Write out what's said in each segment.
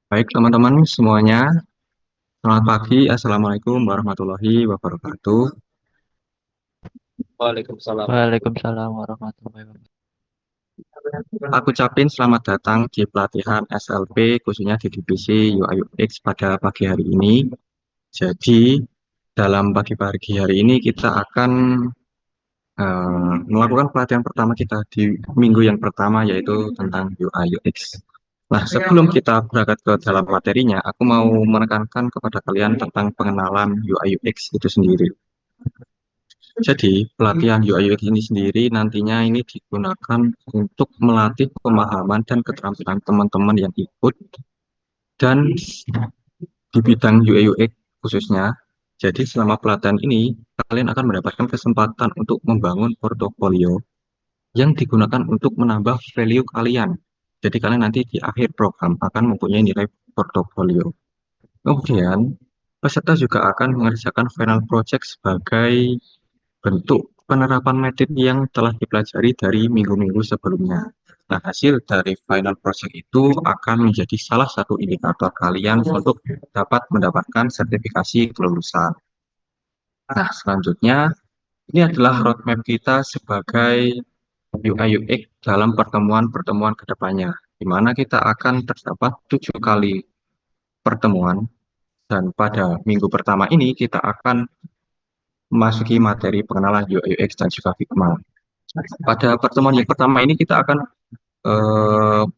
Baik teman-teman semuanya, selamat pagi. Assalamualaikum warahmatullahi wabarakatuh. Waalaikumsalam. Waalaikumsalam warahmatullahi wabarakatuh. Aku ucapin selamat datang di pelatihan SLP khususnya di divisi UI UX pada pagi hari ini. Jadi dalam pagi hari ini kita akan melakukan pelatihan pertama kita di minggu yang pertama yaitu tentang UI UX. Nah, sebelum kita berangkat ke dalam materinya, aku mau menekankan kepada kalian tentang pengenalan UI UX itu sendiri. Jadi, pelatihan UI UX ini sendiri nantinya ini digunakan untuk melatih pemahaman dan keterampilan teman-teman yang ikut dan di bidang UI UX khususnya. Jadi, selama pelatihan ini, kalian akan mendapatkan kesempatan untuk membangun portofolio yang digunakan untuk menambah value kalian. Jadi, kalian nanti di akhir program akan mempunyai nilai portofolio. Kemudian, peserta juga akan mengerjakan final project sebagai bentuk penerapan metode yang telah dipelajari dari minggu-minggu sebelumnya. Nah, hasil dari final project itu akan menjadi salah satu indikator kalian untuk dapat mendapatkan sertifikasi kelulusan. Nah, selanjutnya, ini adalah roadmap kita sebagai UI UX dalam pertemuan-pertemuan ke depannya, di mana kita akan terdapat 7 kali pertemuan, dan pada minggu pertama ini kita akan memasuki materi pengenalan UI UX dan juga Figma. Pada pertemuan yang pertama ini kita akan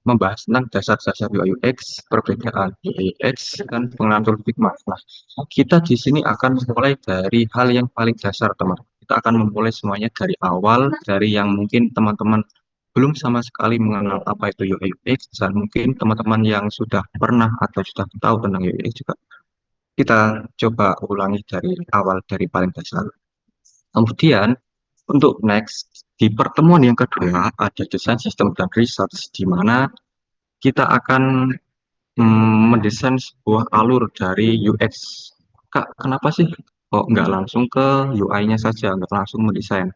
membahas tentang dasar-dasar UI UX, perbedaan UI UX, dan pengenalan tool Figma. Nah, kita di sini akan mulai dari hal yang paling dasar, teman. Kita akan memulai semuanya dari awal, dari yang mungkin teman-teman belum sama sekali mengenal apa itu UI UX, dan mungkin teman-teman yang sudah pernah atau sudah tahu tentang UI UX juga. Kita coba ulangi dari awal, dari paling dasar. Kemudian, untuk next, di pertemuan yang kedua, ada desain sistem dan research, di mana kita akan mendesain sebuah alur dari UX. Kak, kenapa sih kok nggak langsung ke UI-nya saja, nggak langsung mendesain?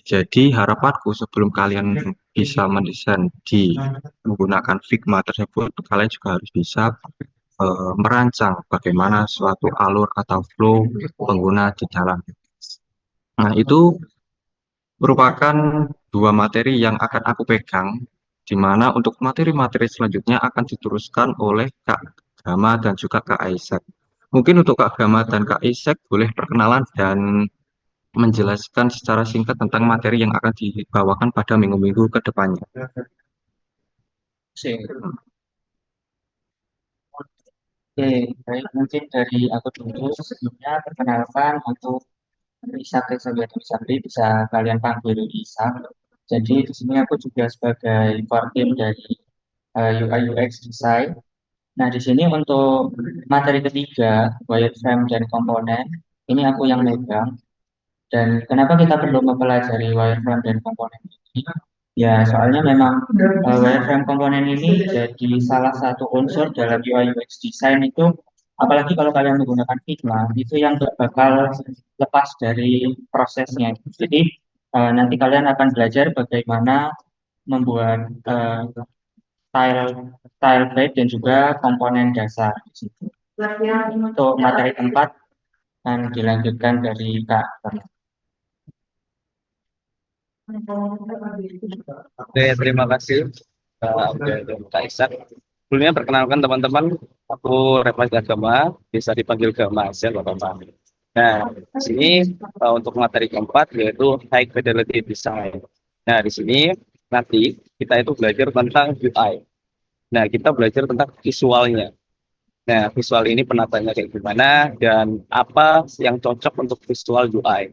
Jadi harapanku sebelum kalian bisa mendesain di menggunakan Figma tersebut, kalian juga harus bisa merancang bagaimana suatu alur atau flow pengguna di dalam. Nah, itu merupakan dua materi yang akan aku pegang, di mana untuk materi-materi selanjutnya akan diteruskan oleh Kak Gama dan juga Kak Isaac. Mungkin untuk Kak Gama dan Kak Isaac boleh perkenalan dan menjelaskan secara singkat tentang materi yang akan dibawakan pada minggu-minggu ke depannya. Oke, baik mungkin dari aku dulu sebelumnya perkenalkan untuk Ishak Sabri Sabri bisa kalian panggil Ishak. Jadi di sini aku juga sebagai core team dari UI UX Design. Nah di sini untuk materi ketiga wireframe dan komponen ini aku yang megang. Dan kenapa kita perlu mempelajari wireframe dan komponen ini? Ya, soalnya memang wireframe komponen ini jadi salah satu unsur dalam UI UX design itu, apalagi kalau kalian menggunakan Figma, itu yang gak bakal lepas dari prosesnya. Jadi nanti kalian akan belajar bagaimana membuat style style guide dan juga komponen dasar di situ. Untuk materi keempat dan dilanjutkan dari Kak. Oke, terima kasih Abdul dan Kak Isak. Sebelumnya perkenalkan teman-teman, aku Repas Agama, bisa dipanggil Gama aja Bapak. Nah, di sini untuk materi keempat yaitu High Fidelity Design. Nah, di sini nanti kita itu belajar tentang UI. Nah, kita belajar tentang visualnya. Nah, visual ini penatanya kayak gimana dan apa yang cocok untuk visual UI.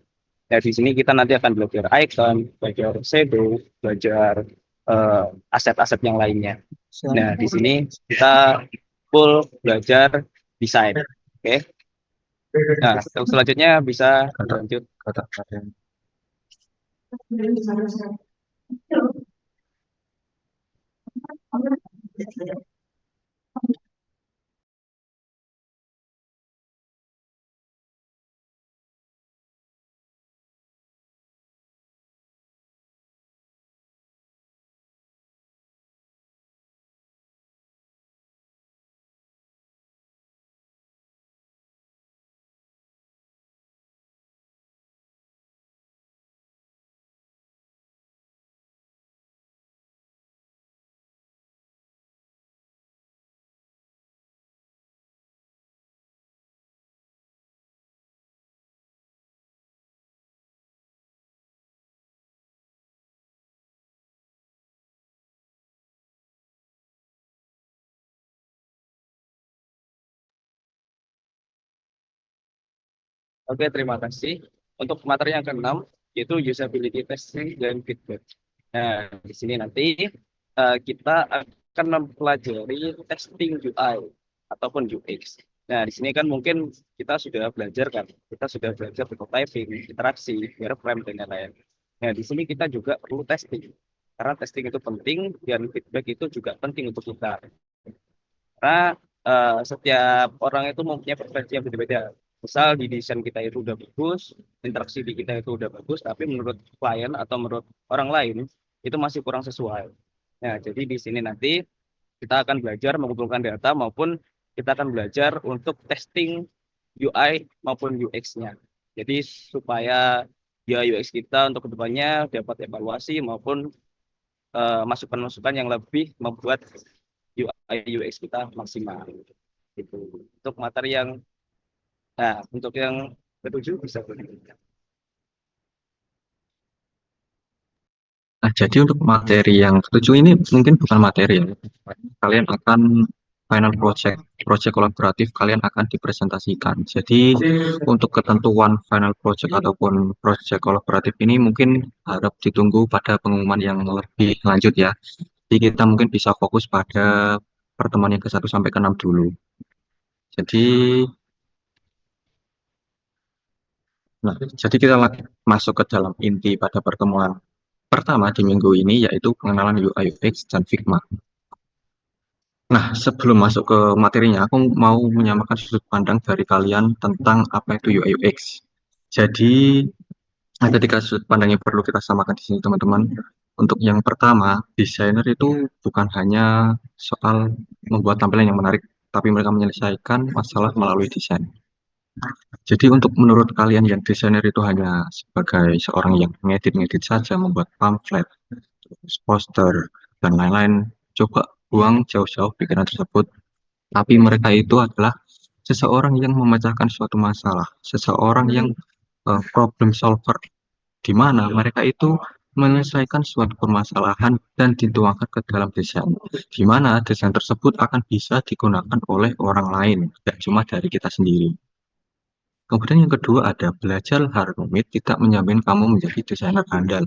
Nah, di sini kita nanti akan belajar icon, belajar shadow, belajar eh, aset-aset yang lainnya. Nah, di sini kita full belajar desain. Oke. Nah, untuk selanjutnya bisa Kata, dilanjut. kata. Oke, terima kasih. Untuk materi yang keenam, yaitu usability testing dan feedback. Nah, di sini nanti kita akan mempelajari testing UI ataupun UX. Nah, di sini kan mungkin kita sudah belajar prototyping, interaksi, wireframe, dan lain-lain. Nah, di sini kita juga perlu testing. Karena testing itu penting dan feedback itu juga penting untuk kita. Karena setiap orang itu mempunyai preferensi yang berbeda. Misal di desain kita itu udah bagus, interaksi di kita itu udah bagus, tapi menurut klien atau menurut orang lain itu masih kurang sesuai. Nah, jadi di sini nanti kita akan belajar mengumpulkan data maupun kita akan belajar untuk testing UI maupun UX-nya. Jadi supaya UI UX kita untuk kedepannya dapat evaluasi maupun masukan-masukan yang lebih membuat UI UX kita maksimal. Itu untuk materi yang untuk yang ketujuh bisa berikutnya. Nah, jadi untuk materi yang ketujuh ini mungkin bukan materi ya. Kalian akan final project kolaboratif kalian akan dipresentasikan. Jadi untuk ketentuan final project ataupun project kolaboratif ini mungkin harap ditunggu pada pengumuman yang lebih lanjut ya. Jadi kita mungkin bisa fokus pada pertemuan yang ke-1 sampai ke-6 dulu. Jadi, jadi kita lagi masuk ke dalam inti pada pertemuan pertama di minggu ini yaitu pengenalan UI UX dan Figma. Nah, sebelum masuk ke materinya, aku mau menyamakan sudut pandang dari kalian tentang apa itu UI UX. Jadi, ada tiga sudut pandang yang perlu kita samakan di sini, teman-teman. Untuk yang pertama, desainer itu bukan hanya soal membuat tampilan yang menarik, tapi mereka menyelesaikan masalah melalui desain. Jadi untuk menurut kalian yang desainer itu hanya sebagai seorang yang ngedit-ngedit saja, membuat pamflet, poster, dan lain-lain, coba buang jauh-jauh pikiran tersebut. Tapi mereka itu adalah seseorang yang memecahkan suatu masalah, seseorang yang problem solver, di mana mereka itu menyelesaikan suatu permasalahan dan dituangkan ke dalam desain, di mana desain tersebut akan bisa digunakan oleh orang lain, tidak cuma dari kita sendiri. Kemudian yang kedua ada belajar hal rumit tidak menjamin kamu menjadi desainer handal.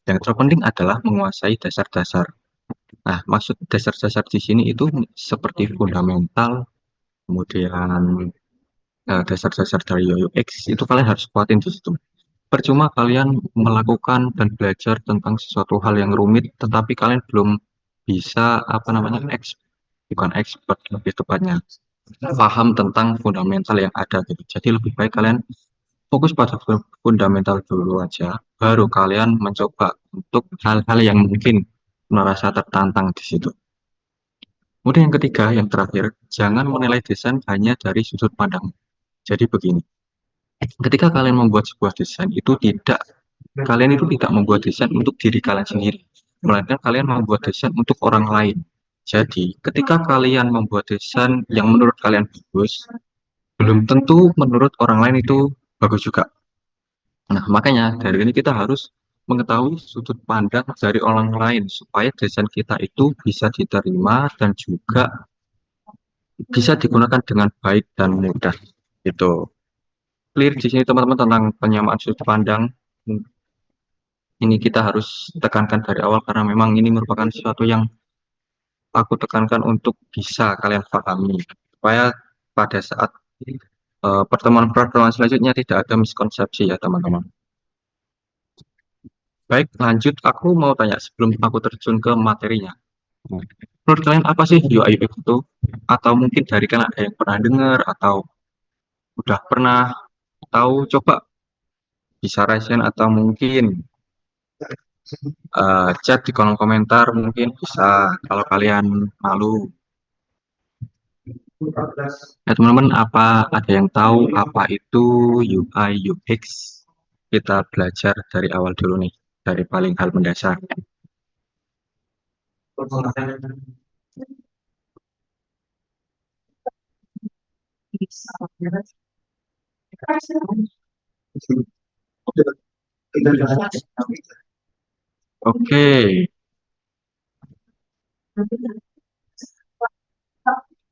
Yang terpenting adalah menguasai dasar-dasar. Nah, maksud dasar-dasar di sini itu seperti fundamental, kemudian dasar-dasar dari UX itu kalian harus kuatin di situ. Percuma kalian melakukan dan belajar tentang sesuatu hal yang rumit, tetapi kalian belum bisa apa namanya bukan expert lebih tepatnya paham tentang fundamental yang ada gitu. Jadi lebih baik kalian fokus pada fundamental dulu aja, baru kalian mencoba untuk hal-hal yang mungkin merasa tertantang di situ. Kemudian yang ketiga, yang terakhir, jangan menilai desain hanya dari sudut pandang. Jadi begini, ketika kalian membuat sebuah desain kalian itu tidak membuat desain untuk diri kalian sendiri, melainkan kalian membuat desain untuk orang lain. Jadi, ketika kalian membuat desain yang menurut kalian bagus, belum tentu menurut orang lain itu bagus juga. Nah, makanya dari ini kita harus mengetahui sudut pandang dari orang lain supaya desain kita itu bisa diterima dan juga bisa digunakan dengan baik dan mudah. Itu clear di sini teman-teman tentang penyamaan sudut pandang. Ini kita harus tekankan dari awal karena memang ini merupakan sesuatu yang aku tekankan untuk bisa kalian pahami supaya pada saat pertemuan-pertemuan selanjutnya tidak ada miskonsepsi ya teman-teman. Baik, lanjut. Aku mau tanya sebelum aku terjun ke materinya. Menurut kalian apa sih UI UX itu? Atau mungkin dari kalian ada yang pernah dengar atau udah pernah tahu? Coba bisa raise atau mungkin chat di kolom komentar mungkin bisa kalau kalian malu. Ya teman-teman, apa ada yang tahu apa itu UI UX? Kita belajar dari awal dulu nih, dari paling hal mendasar. Oke,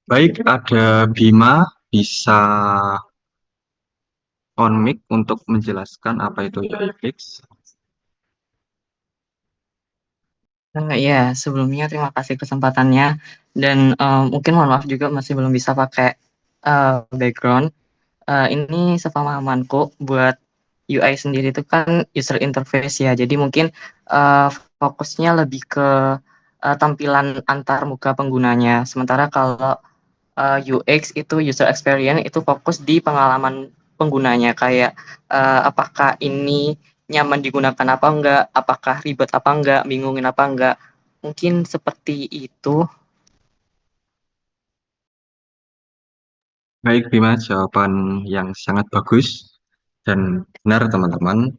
baik ada Bima bisa on mic untuk menjelaskan apa itu UX. Ya, sebelumnya terima kasih kesempatannya dan mungkin mohon maaf juga masih belum bisa pakai background. Ini sepemahamanku buat UI sendiri itu kan user interface ya. Jadi mungkin uh, fokusnya lebih ke tampilan antar muka penggunanya. Sementara kalau UX itu user experience itu fokus di pengalaman penggunanya kayak apakah ini nyaman digunakan apa enggak, apakah ribet apa enggak, bingungin apa enggak. Mungkin seperti itu. Baik, Bima, jawaban yang sangat bagus dan benar, teman-teman.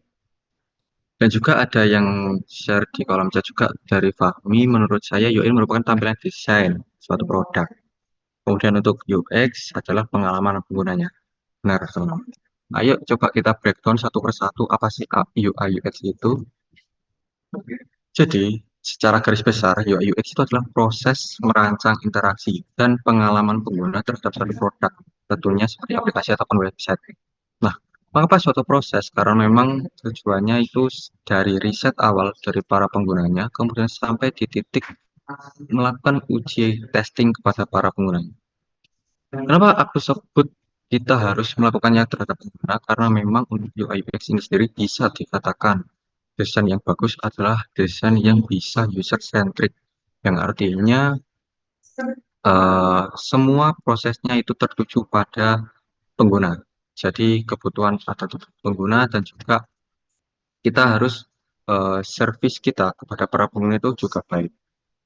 Dan juga ada yang share di kolom chat juga dari Fahmi, menurut saya UI merupakan tampilan desain suatu produk. Kemudian untuk UX adalah pengalaman penggunanya. Benar, teman-teman. Ayo coba kita breakdown satu persatu apa sih UI UX itu. Jadi, secara garis besar, UI UX itu adalah proses merancang interaksi dan pengalaman pengguna terhadap suatu produk, tentunya seperti aplikasi ataupun website. Nah, mengapa suatu proses? Karena memang tujuannya itu dari riset awal dari para penggunanya, kemudian sampai di titik melakukan uji testing kepada para penggunanya. Kenapa aku sebut kita harus melakukannya terhadap pengguna? Karena memang untuk UI UX ini sendiri bisa dikatakan desain yang bagus adalah desain yang bisa user centric, yang artinya semua prosesnya itu tertuju pada pengguna. Jadi kebutuhan ada di pengguna dan juga kita harus service kita kepada para pengguna itu juga baik.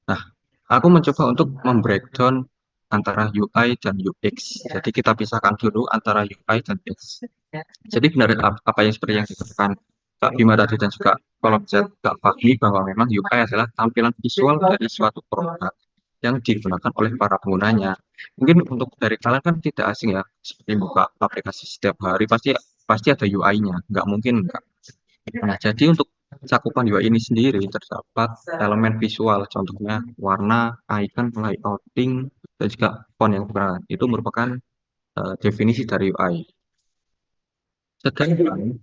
Nah, aku mencoba untuk membreakdown antara UI dan UX. Jadi kita pisahkan dulu antara UI dan UX. Jadi benar apa yang seperti yang dikatakan Kak Bima tadi dan juga kolom chat Kak Fahmi bahwa memang UI adalah tampilan visual dari suatu produk yang digunakan oleh para penggunanya. Mungkin untuk dari kalian kan tidak asing ya, seperti buka aplikasi setiap hari pasti pasti ada UI-nya, nggak mungkin enggak. Nah, jadi untuk cakupan UI ini sendiri terdapat elemen visual, contohnya warna, icon, layouting, dan juga font yang digunakan. Itu merupakan definisi dari UI. Sedangkan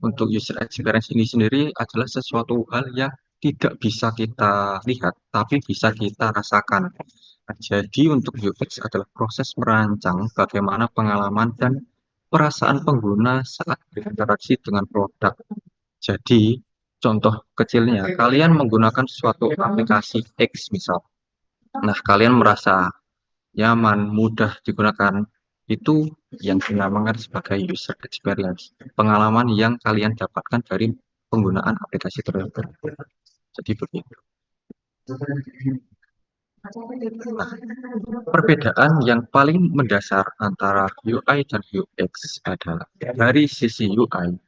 untuk user experience ini sendiri adalah sesuatu hal yang tidak bisa kita lihat, tapi bisa kita rasakan. Nah, jadi untuk UX adalah proses merancang bagaimana pengalaman dan perasaan pengguna saat berinteraksi dengan produk. Jadi, contoh kecilnya, kalian menggunakan suatu aplikasi X misal. Nah, kalian merasa nyaman, mudah digunakan. Itu yang dinamakan sebagai user experience. Pengalaman yang kalian dapatkan dari penggunaan aplikasi tersebut. Jadi begitu. Nah, perbedaan yang paling mendasar antara UI dan UX adalah dari sisi UI,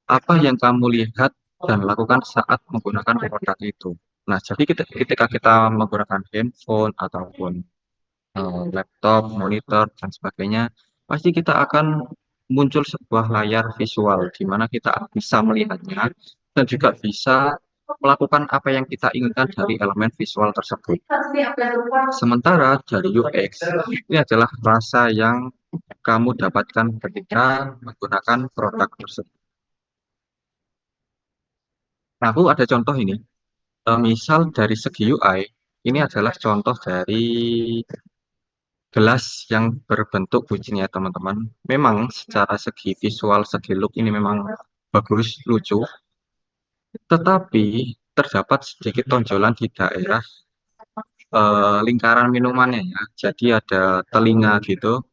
apa yang kamu lihat dan lakukan saat menggunakan produk itu. Nah, jadi ketika kita menggunakan handphone ataupun laptop, monitor, dan sebagainya, pasti kita akan muncul sebuah layar visual di mana kita bisa melihatnya dan juga bisa melakukan apa yang kita inginkan dari elemen visual tersebut. Sementara dari UX, ini adalah rasa yang kamu dapatkan ketika menggunakan produk tersebut. Nah, aku ada contoh ini. Misal dari segi UI, ini adalah contoh dari gelas yang berbentuk kucing ya teman-teman. Memang secara segi visual, segi look ini memang bagus, lucu. Tetapi terdapat sedikit tonjolan di daerah lingkaran minumannya ya. Jadi ada telinga gitu.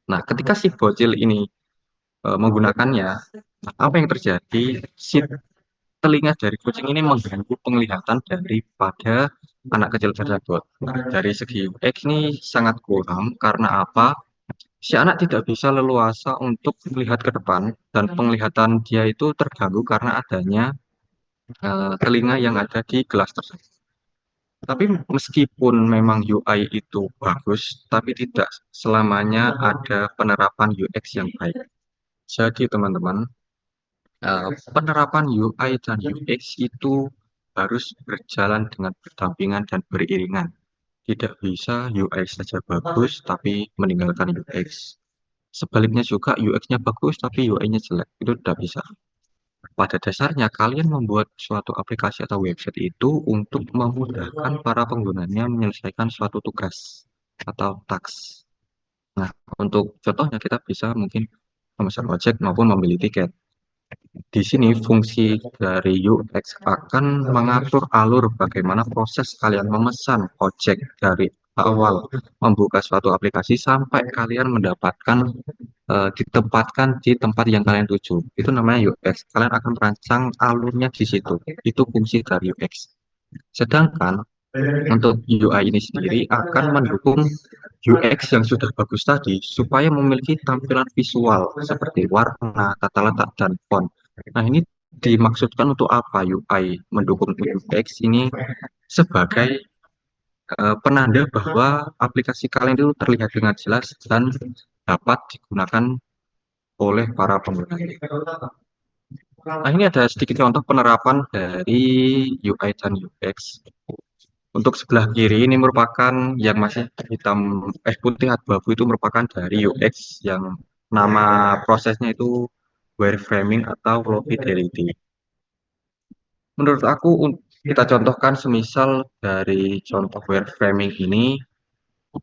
Nah, ketika si bocil ini menggunakannya, apa yang terjadi? Si telinga dari kucing ini mengganggu penglihatan daripada anak kecil tersebut. Nah, dari segi X ini sangat kurang karena apa? Si anak tidak bisa leluasa untuk melihat ke depan dan penglihatan dia itu terganggu karena adanya telinga yang ada di gelas tersebut. Tapi meskipun memang UI itu bagus, tapi tidak selamanya ada penerapan UX yang baik. Jadi teman-teman, penerapan UI dan UX itu harus berjalan dengan berdampingan dan beriringan. Tidak bisa UI saja bagus, tapi meninggalkan UX. Sebaliknya juga UX-nya bagus tapi UI-nya jelek, itu tidak bisa. Pada dasarnya kalian membuat suatu aplikasi atau website itu untuk memudahkan para penggunanya menyelesaikan suatu tugas atau task. Nah, untuk contohnya kita bisa mungkin memesan ojek maupun membeli tiket. Di sini fungsi dari UX akan mengatur alur bagaimana proses kalian memesan ojek dari awal membuka suatu aplikasi sampai kalian mendapatkan ditempatkan di tempat yang kalian tuju. Itu namanya UX. Kalian akan merancang alurnya di situ. Itu fungsi dari UX. Sedangkan untuk UI ini sendiri akan mendukung UX yang sudah bagus tadi supaya memiliki tampilan visual seperti warna, tata letak, dan font. Nah, ini dimaksudkan untuk apa UI mendukung UX ini sebagai penanda bahwa aplikasi kalian itu terlihat dengan jelas dan dapat digunakan oleh para pengguna. Nah, ini ada sedikit contoh penerapan dari UI dan UX. Untuk sebelah kiri ini merupakan yang masih hitam putih abu-abu, itu merupakan dari UX yang nama prosesnya itu wireframing atau low fidelity. Menurut aku kita contohkan semisal dari contoh wireframing ini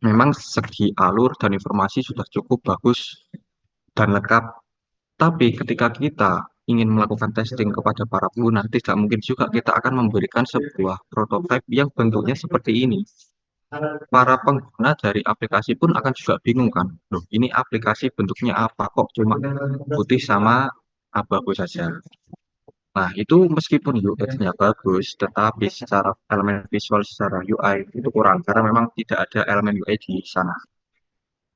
memang segi alur dan informasi sudah cukup bagus dan lengkap. Tapi ketika kita ingin melakukan testing kepada para pengguna, tidak mungkin juga kita akan memberikan sebuah prototipe yang bentuknya seperti ini. Para pengguna dari aplikasi pun akan juga bingung kan, loh ini aplikasi bentuknya apa kok cuma putih sama abu-abu saja. Nah, itu meskipun UX-nya bagus, tetapi secara elemen visual, secara UI itu kurang karena memang tidak ada elemen UI di sana.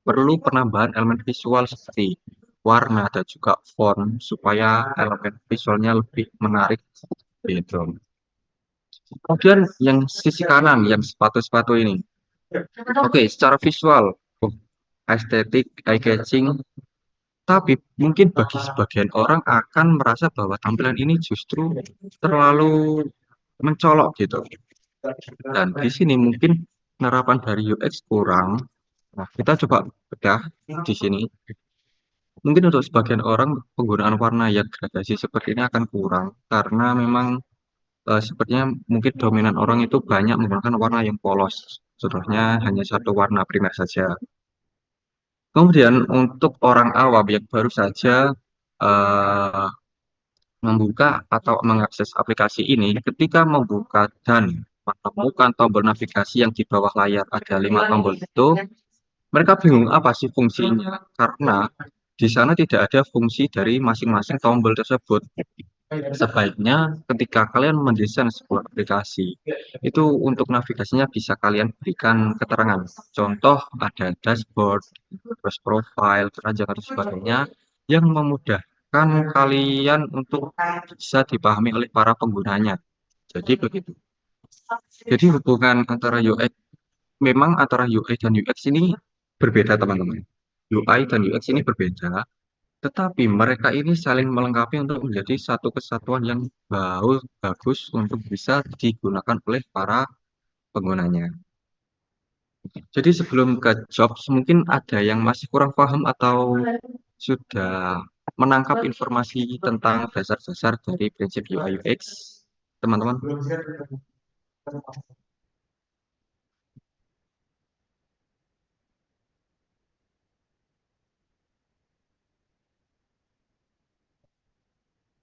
Perlu penambahan elemen visual seperti warna dan juga font supaya elemen visualnya lebih menarik gitu. Kemudian yang sisi kanan, yang sepatu-sepatu ini. Oke, secara visual, estetik, eye-catching, tapi mungkin bagi sebagian orang akan merasa bahwa tampilan ini justru terlalu mencolok gitu. Dan di sini mungkin penerapan dari UX kurang. Nah, kita coba bedah di sini. Mungkin untuk sebagian orang penggunaan warna yang gradasi seperti ini akan kurang karena memang sepertinya mungkin dominan orang itu banyak menggunakan warna yang polos. Contohnya hanya satu warna primer saja. Kemudian untuk orang awam yang baru saja eh, membuka atau mengakses aplikasi ini, ketika membuka dan menemukan tombol navigasi yang di bawah layar ada 5 tombol itu, mereka bingung apa sih fungsinya, karena di sana tidak ada fungsi dari masing-masing tombol tersebut. Sebaiknya ketika kalian mendesain sebuah aplikasi, itu untuk navigasinya bisa kalian berikan keterangan. Contoh ada dashboard, terus profile, keranjang, atau sebagainya yang memudahkan kalian untuk bisa dipahami oleh para penggunanya. Jadi begitu. Jadi hubungan antara UX, memang antara UI dan UX ini berbeda teman-teman. UI dan UX ini berbeda, tetapi mereka ini saling melengkapi untuk menjadi satu kesatuan yang bagus untuk bisa digunakan oleh para penggunanya. Jadi sebelum ke jobs, mungkin ada yang masih kurang paham atau sudah menangkap informasi tentang dasar-dasar dari prinsip UI UX, teman-teman.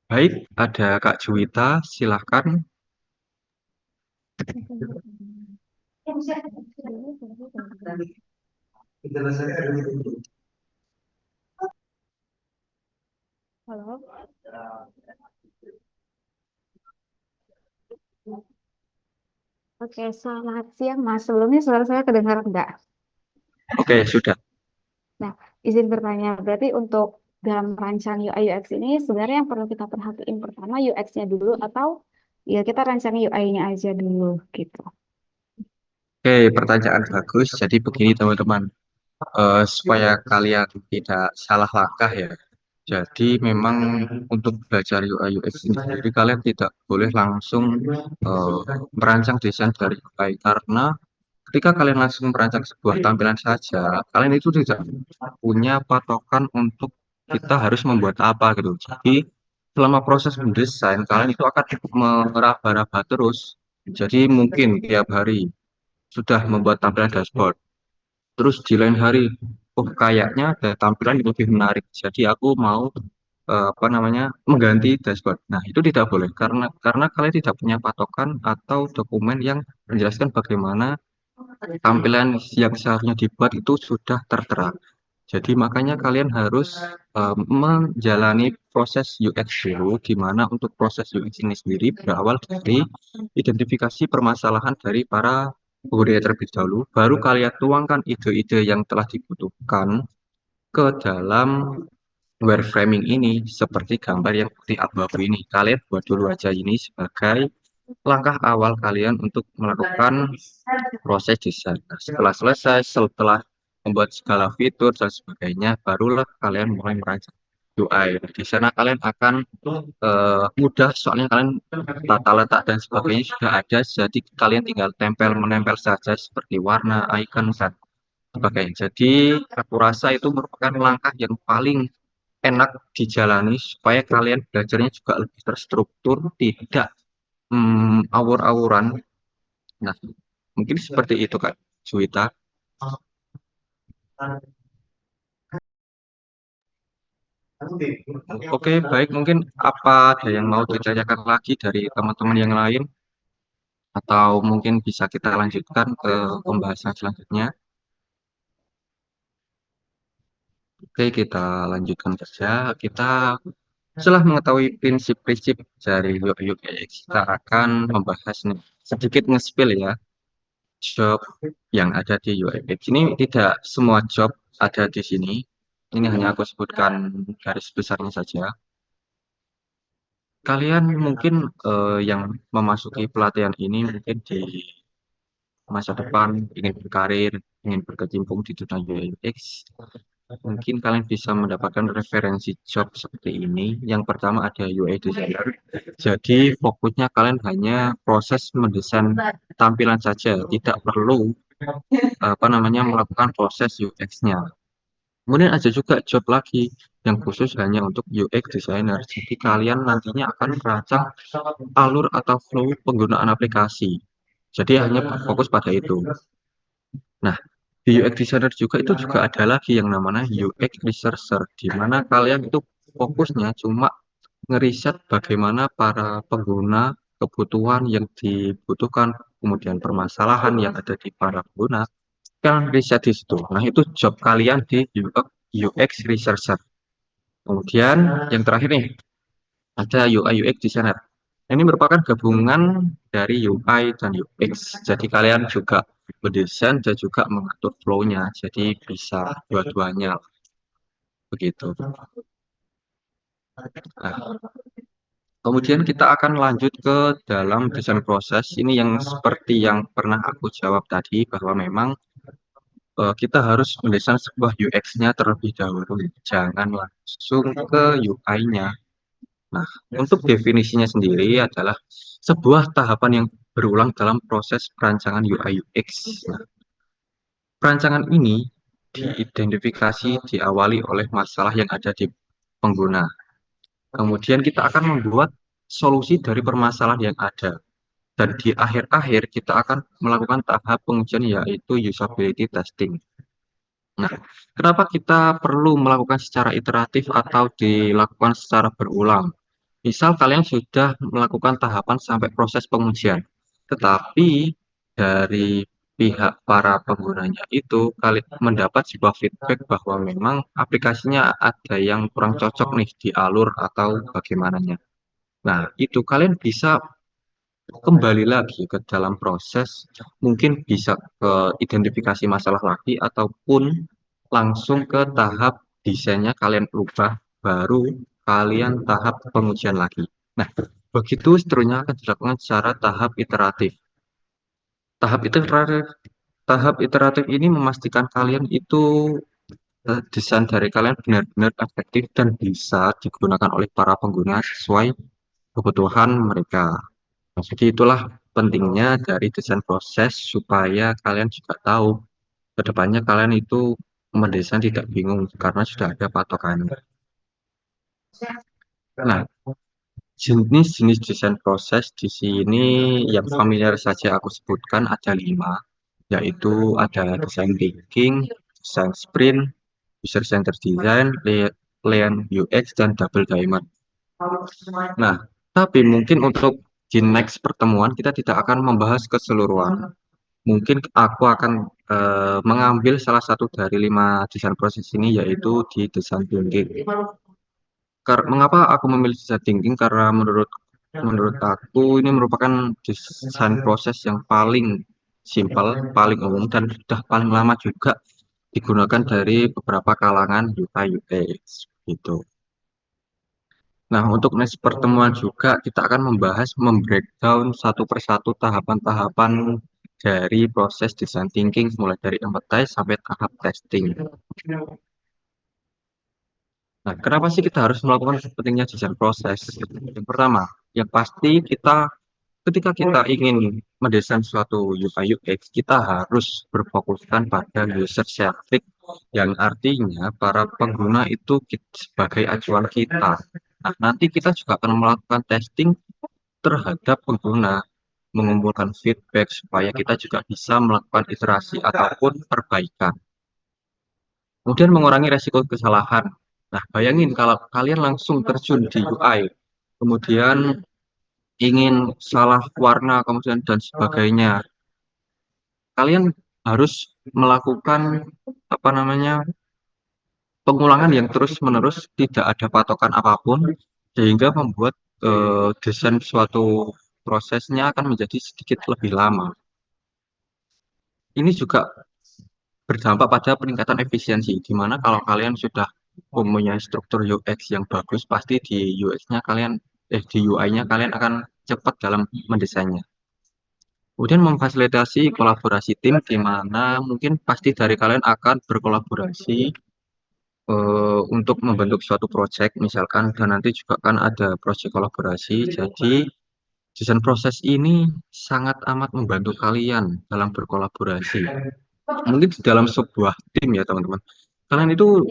Baik, ada Kak Juwita, silahkan. Halo. Oke, selamat siang Mas. Sebelumnya suara saya kedengaran enggak? Oke, sudah. Nah, izin bertanya, berarti untuk dalam rancang UI UX ini sebenarnya yang perlu kita perhatiin pertama UX-nya dulu atau ya kita rancang UI-nya aja dulu gitu. Oke, pertanyaan bagus. Jadi begini teman-teman, supaya kalian tidak salah langkah ya. Jadi memang untuk belajar UI UX ini sendiri kalian tidak boleh langsung merancang desain dari UI karena ketika kalian langsung merancang sebuah tampilan saja, kalian itu tidak punya patokan untuk kita harus membuat apa gitu. Jadi selama proses mendesain, kalian itu akan meraba-raba terus. Jadi mungkin tiap hari sudah membuat tampilan dashboard. Terus di lain hari, oh kayaknya ada tampilan yang lebih menarik. Jadi aku mau apa namanya mengganti dashboard. Nah itu tidak boleh karena kalian tidak punya patokan atau dokumen yang menjelaskan bagaimana tampilan yang seharusnya dibuat itu sudah tertera. Jadi makanya kalian harus menjalani proses UX dulu, di mana untuk proses UX ini sendiri berawal dari identifikasi permasalahan dari para pengguna terlebih dahulu, baru kalian tuangkan ide-ide yang telah dibutuhkan ke dalam wireframing ini, seperti gambar yang putih abu-abu ini. Kalian buat dulu aja ini sebagai langkah awal kalian untuk melakukan proses desain. Nah, setelah selesai, setelah membuat segala fitur dan sebagainya, barulah kalian mulai merancang UI. Di sana kalian akan mudah, soalnya kalian tata letak dan sebagainya sudah ada, jadi kalian tinggal menempel saja seperti warna, icon, dan sebagainya. Jadi aku rasa itu merupakan langkah yang paling enak dijalani supaya kalian belajarnya juga lebih terstruktur, tidak awur-awuran. Nah, mungkin seperti itu Kak Juwita. Oke, baik. Mungkin apa ada yang mau ditanyakan lagi dari teman-teman yang lain? Atau mungkin bisa kita lanjutkan ke pembahasan selanjutnya. Oke, kita lanjutkan saja. Kita setelah mengetahui prinsip-prinsip dari UX, kita akan membahas nih, sedikit nge-spill ya, job yang ada di UX. Ini tidak semua job ada di sini. Ini hanya aku sebutkan garis besarnya saja. Kalian mungkin yang memasuki pelatihan ini mungkin di masa depan ingin berkarir, ingin berkecimpung di dunia UX, mungkin kalian bisa mendapatkan referensi job seperti ini. Yang pertama ada UI designer. Jadi fokusnya kalian hanya proses mendesain tampilan saja, tidak perlu apa namanya melakukan proses UX-nya. Kemudian ada juga job lagi yang khusus hanya untuk UX designer. Jadi kalian nantinya akan merancang alur atau flow penggunaan aplikasi. Jadi hanya fokus pada itu. Nah, di UX designer juga itu juga ada lagi yang namanya UX researcher, di mana kalian itu fokusnya cuma ngeriset bagaimana para pengguna, kebutuhan yang dibutuhkan, kemudian permasalahan yang ada di para pengguna, kalian riset di situ. Nah, itu job kalian di UX researcher. Kemudian yang terakhir nih, ada UI UX designer. Ini merupakan gabungan dari UI dan UX. Jadi kalian juga mendesain dan juga mengatur flow-nya. Jadi bisa dua-duanya begitu. Nah, kemudian kita akan lanjut ke dalam desain proses. Ini yang seperti yang pernah aku jawab tadi bahwa memang kita harus mendesain sebuah UX-nya terlebih dahulu. Jangan langsung ke UI-nya. Nah, untuk definisinya sendiri adalah sebuah tahapan yang berulang dalam proses perancangan UI UX. Nah, perancangan ini diidentifikasi diawali oleh masalah yang ada di pengguna. Kemudian kita akan membuat solusi dari permasalahan yang ada. Dan di akhir-akhir kita akan melakukan tahap pengujian yaitu usability testing. Nah, kenapa kita perlu melakukan secara iteratif atau dilakukan secara berulang? Misal kalian sudah melakukan tahapan sampai proses pengujian, tetapi dari pihak para penggunanya itu kalian mendapat sebuah feedback bahwa memang aplikasinya ada yang kurang cocok nih di alur atau bagaimananya. Nah, itu kalian bisa kembali lagi ke dalam proses, mungkin bisa ke identifikasi masalah lagi ataupun langsung ke tahap desainnya kalian ubah, baru kalian tahap pengujian lagi. Nah, begitu seterusnya akan dilakukan secara tahap iteratif. Tahap iteratif, tahap iteratif ini memastikan kalian itu desain dari kalian benar-benar efektif dan bisa digunakan oleh para pengguna sesuai kebutuhan mereka. Nah, jadi itulah pentingnya dari desain proses supaya kalian juga tahu ke depannya kalian itu mendesain tidak bingung karena sudah ada patokannya. Nah, jenis-jenis desain proses di sini yang familiar saja aku sebutkan ada 5, yaitu ada design thinking, design sprint, user centered design, Lean UX, dan double diamond. Nah, tapi mungkin untuk di next pertemuan kita tidak akan membahas keseluruhan. Mungkin aku akan mengambil salah satu dari 5 desain proses ini, yaitu di design thinking. Mengapa aku memilih design thinking? Karena menurut aku ini merupakan desain proses yang paling simpel, paling umum, dan sudah paling lama juga digunakan dari beberapa kalangan UI UX gitu. Nah, untuk next pertemuan juga kita akan membahas membreakdown satu persatu tahapan-tahapan dari proses design thinking mulai dari empathize sampai tahap testing. Nah, kenapa sih kita harus melakukan pentingnya desain proses? Yang pertama, yang pasti ketika kita ingin mendesain suatu UI UX, kita harus berfokuskan pada user centric, yang artinya para pengguna itu sebagai acuan kita. Nah, nanti kita juga akan melakukan testing terhadap pengguna, mengumpulkan feedback supaya kita juga bisa melakukan iterasi ataupun perbaikan. Kemudian mengurangi resiko kesalahan. Nah, bayangin kalau kalian langsung terjun di UI, kemudian ingin salah warna, kemudian dan sebagainya. Kalian harus melakukan apa namanya pengulangan yang terus-menerus, tidak ada patokan apapun, sehingga membuat desain suatu prosesnya akan menjadi sedikit lebih lama. Ini juga berdampak pada peningkatan efisiensi, di mana kalau kalian sudah mempunyai struktur UX yang bagus, pasti di di UI-nya kalian akan cepat dalam mendesainnya. Kemudian memfasilitasi kolaborasi tim, di mana mungkin pasti dari kalian akan berkolaborasi untuk membentuk suatu project misalkan, dan nanti juga kan ada project kolaborasi. Jadi desain proses ini sangat amat membantu kalian dalam berkolaborasi. Mungkin di dalam sebuah tim ya teman-teman, kalian itu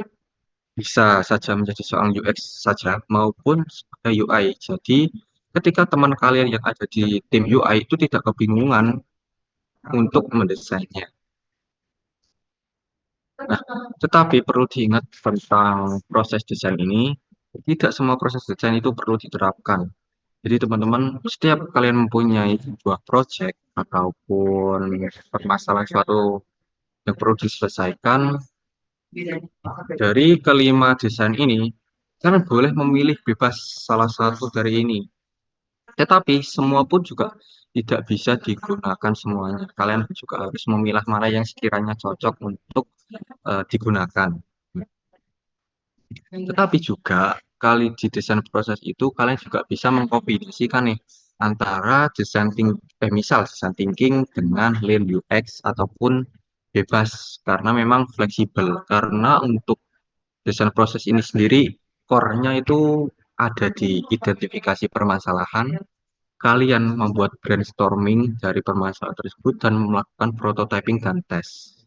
bisa saja menjadi seorang UX saja maupun sebagai UI. Jadi ketika teman kalian yang ada di tim UI itu tidak kebingungan untuk mendesainnya. Nah, tetapi perlu diingat tentang proses desain ini, tidak semua proses desain itu perlu diterapkan. Jadi teman-teman, setiap kalian mempunyai sebuah project ataupun permasalahan suatu yang perlu diselesaikan, dari kelima desain ini, kalian boleh memilih bebas salah satu dari ini. Tetapi semua pun juga tidak bisa digunakan semuanya. Kalian juga harus memilah mana yang sekiranya cocok untuk digunakan. Tetapi juga kali di desain proses itu kalian juga bisa mengkombinasikan nih antara misal desain thinking dengan lean UX ataupun bebas, karena memang fleksibel. Karena untuk desain proses ini sendiri core-nya itu ada di identifikasi permasalahan, kalian membuat brainstorming dari permasalahan tersebut dan melakukan prototyping dan tes.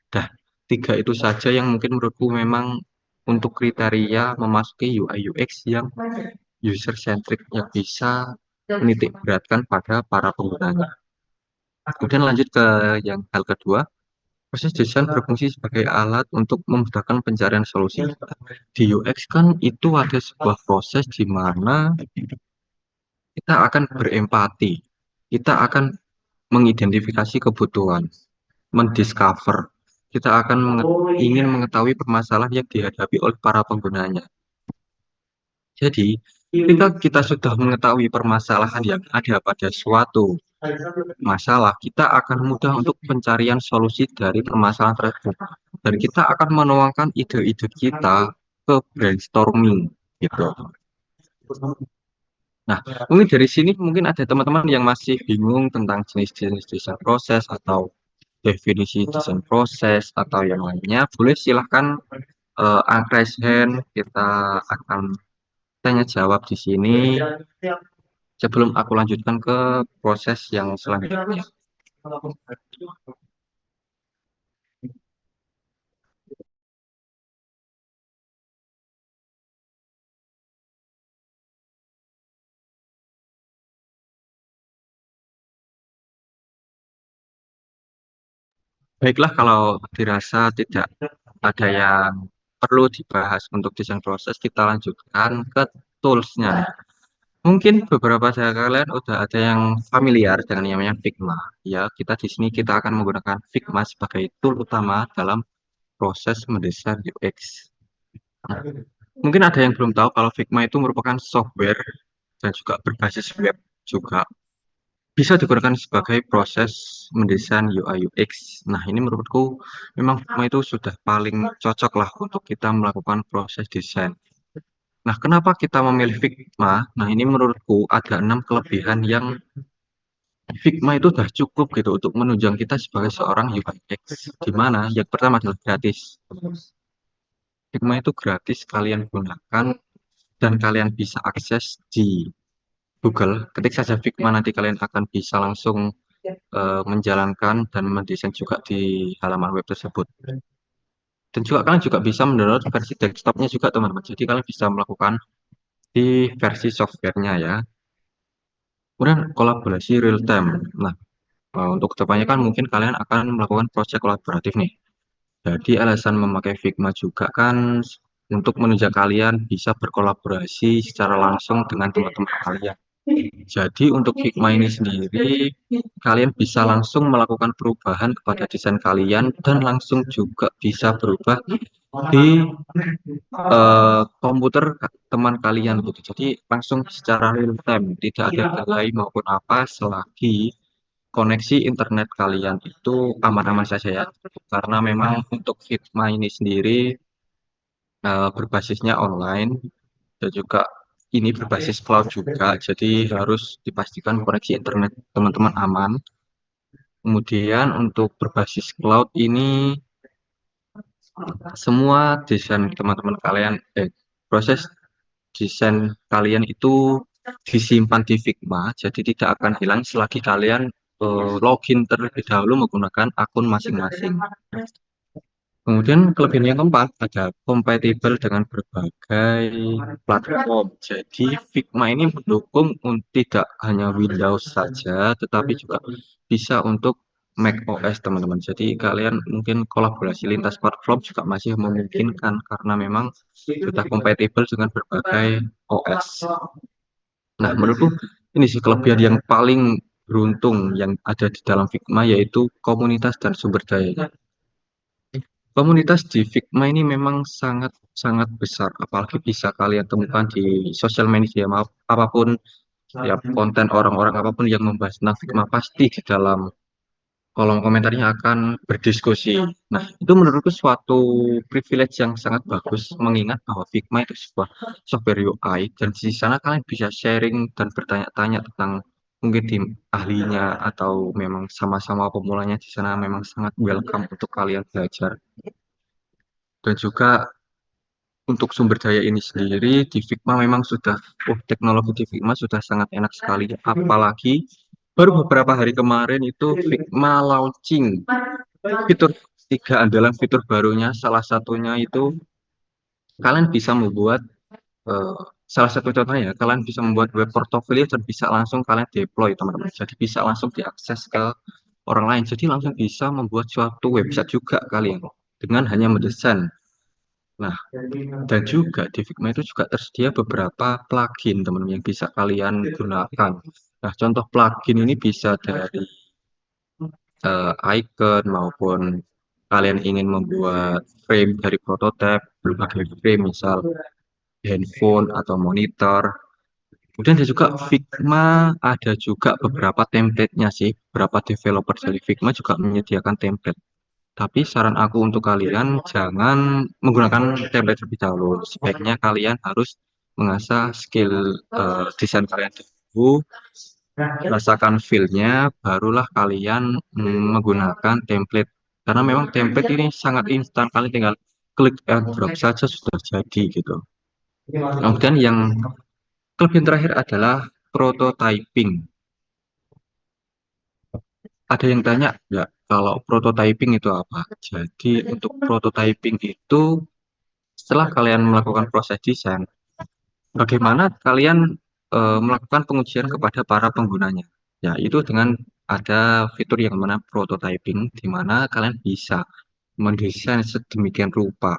Dah, 3 itu saja yang mungkin menurutku memang untuk kriteria memasuki UI UX yang user centric, yang bisa menitik beratkan pada para penggunanya. Kemudian lanjut ke yang hal kedua, proses desain berfungsi sebagai alat untuk memudahkan pencarian solusi. Di UX kan itu ada sebuah proses di mana kita akan berempati, kita akan mengidentifikasi kebutuhan, mendiscover, kita akan ingin mengetahui permasalahan yang dihadapi oleh para penggunanya. Jadi, ketika kita sudah mengetahui permasalahan yang ada pada suatu masalah, kita akan mudah untuk pencarian solusi dari permasalahan tersebut. Dan kita akan menuangkan ide-ide kita ke brainstorming gitu. Nah, mungkin dari sini mungkin ada teman-teman yang masih bingung tentang jenis-jenis desain proses atau definisi desain proses atau yang lainnya. Boleh silahkan raise hand, kita akan tanya jawab di sini. sebelum aku lanjutkan ke proses yang selanjutnya. Baiklah, kalau dirasa tidak ada yang perlu dibahas untuk desain proses, kita lanjutkan ke tools-nya. Mungkin beberapa dari kalian udah ada yang familiar dengan yang namanya Figma. Ya, kita akan menggunakan Figma sebagai tool utama dalam proses mendesain UX. Nah, mungkin ada yang belum tahu kalau Figma itu merupakan software dan juga berbasis web juga. Bisa digunakan sebagai proses mendesain UI UX. Nah, ini menurutku memang Figma itu sudah paling cocok lah untuk kita melakukan proses desain. Nah, kenapa kita memilih Figma? Nah, ini menurutku ada 6 kelebihan yang Figma itu sudah cukup gitu untuk menunjang kita sebagai seorang UI UX. Di mana yang pertama adalah gratis. Figma itu gratis kalian gunakan dan kalian bisa akses di Google. Ketik saja Figma, nanti kalian akan bisa langsung menjalankan dan mendesain juga di halaman web tersebut. Dan juga kalian juga bisa mendownload versi desktopnya juga teman-teman. Jadi kalian bisa melakukan di versi softwarenya ya. Kemudian kolaborasi real time. Nah, untuk kedepannya kan mungkin kalian akan melakukan proyek kolaboratif nih. Jadi alasan memakai Figma juga kan untuk menunjang kalian bisa berkolaborasi secara langsung dengan teman-teman kalian. Jadi untuk Figma ini sendiri, kalian bisa langsung melakukan perubahan kepada desain kalian dan langsung juga bisa berubah di komputer teman kalian gitu. Jadi langsung secara real time, tidak ada delay maupun apa selagi koneksi internet kalian itu aman-aman saja ya. Karena memang untuk Figma ini sendiri berbasisnya online dan juga ini berbasis cloud juga, jadi harus dipastikan koneksi internet teman-teman aman. Kemudian untuk berbasis cloud ini semua desain teman-teman kalian, proses desain kalian itu disimpan di Figma, jadi tidak akan hilang selagi kalian login terlebih dahulu menggunakan akun masing-masing. Kemudian kelebihan yang keempat ada kompatibel dengan berbagai platform. Jadi Figma ini mendukung tidak hanya Windows saja, tetapi juga bisa untuk macOS teman-teman. Jadi kalian mungkin kolaborasi lintas platform juga masih memungkinkan karena memang sudah kompatibel dengan berbagai OS. Nah, menurutku ini sih kelebihan yang paling beruntung yang ada di dalam Figma yaitu komunitas dan sumber daya. Komunitas di Figma ini memang sangat sangat besar, apalagi bisa kalian temukan di sosial media apapun, ya konten orang-orang apapun yang membahas tentang Figma pasti di dalam kolom komentarnya akan berdiskusi. Nah, itu menurutku suatu privilege yang sangat bagus, mengingat bahwa Figma itu sebuah software UI dan di sana kalian bisa sharing dan bertanya-tanya tentang mungkin tim ahlinya atau memang sama-sama pemulanya di sana memang sangat welcome untuk kalian belajar. Dan juga untuk sumber daya ini sendiri di Figma memang sudah, teknologi di Figma sudah sangat enak sekali. Apalagi baru beberapa hari kemarin itu Figma launching fitur 3 andalan fitur barunya. Salah satunya itu kalian bisa membuat salah satu contohnya ya, kalian bisa membuat web portfolio dan bisa langsung kalian deploy teman-teman. Jadi bisa langsung diakses ke orang lain. Jadi langsung bisa membuat suatu website juga kalian dengan hanya mendesain. Nah, dan juga di Figma itu juga tersedia beberapa plugin teman-teman yang bisa kalian gunakan. Nah, contoh plugin ini bisa dari icon maupun kalian ingin membuat frame dari prototipe, berbagai frame misal handphone atau monitor. Kemudian ada juga Figma, ada juga beberapa template-nya sih. Beberapa developer dari Figma juga menyediakan template. Tapi saran aku untuk kalian jangan menggunakan template terlebih dahulu. Sebaiknya kalian harus mengasah skill desain kalian dulu, rasakan feel-nya, barulah kalian menggunakan template. Karena memang template ini sangat instan, kalian tinggal klik and drop saja sudah jadi gitu. Kemudian yang kelebihan terakhir adalah prototyping. Ada yang tanya nggak kalau prototyping itu apa? Jadi untuk prototyping itu setelah kalian melakukan proses desain, bagaimana kalian melakukan pengujian kepada para penggunanya? Ya, itu dengan ada fitur yang mana prototyping, di mana kalian bisa mendesain sedemikian rupa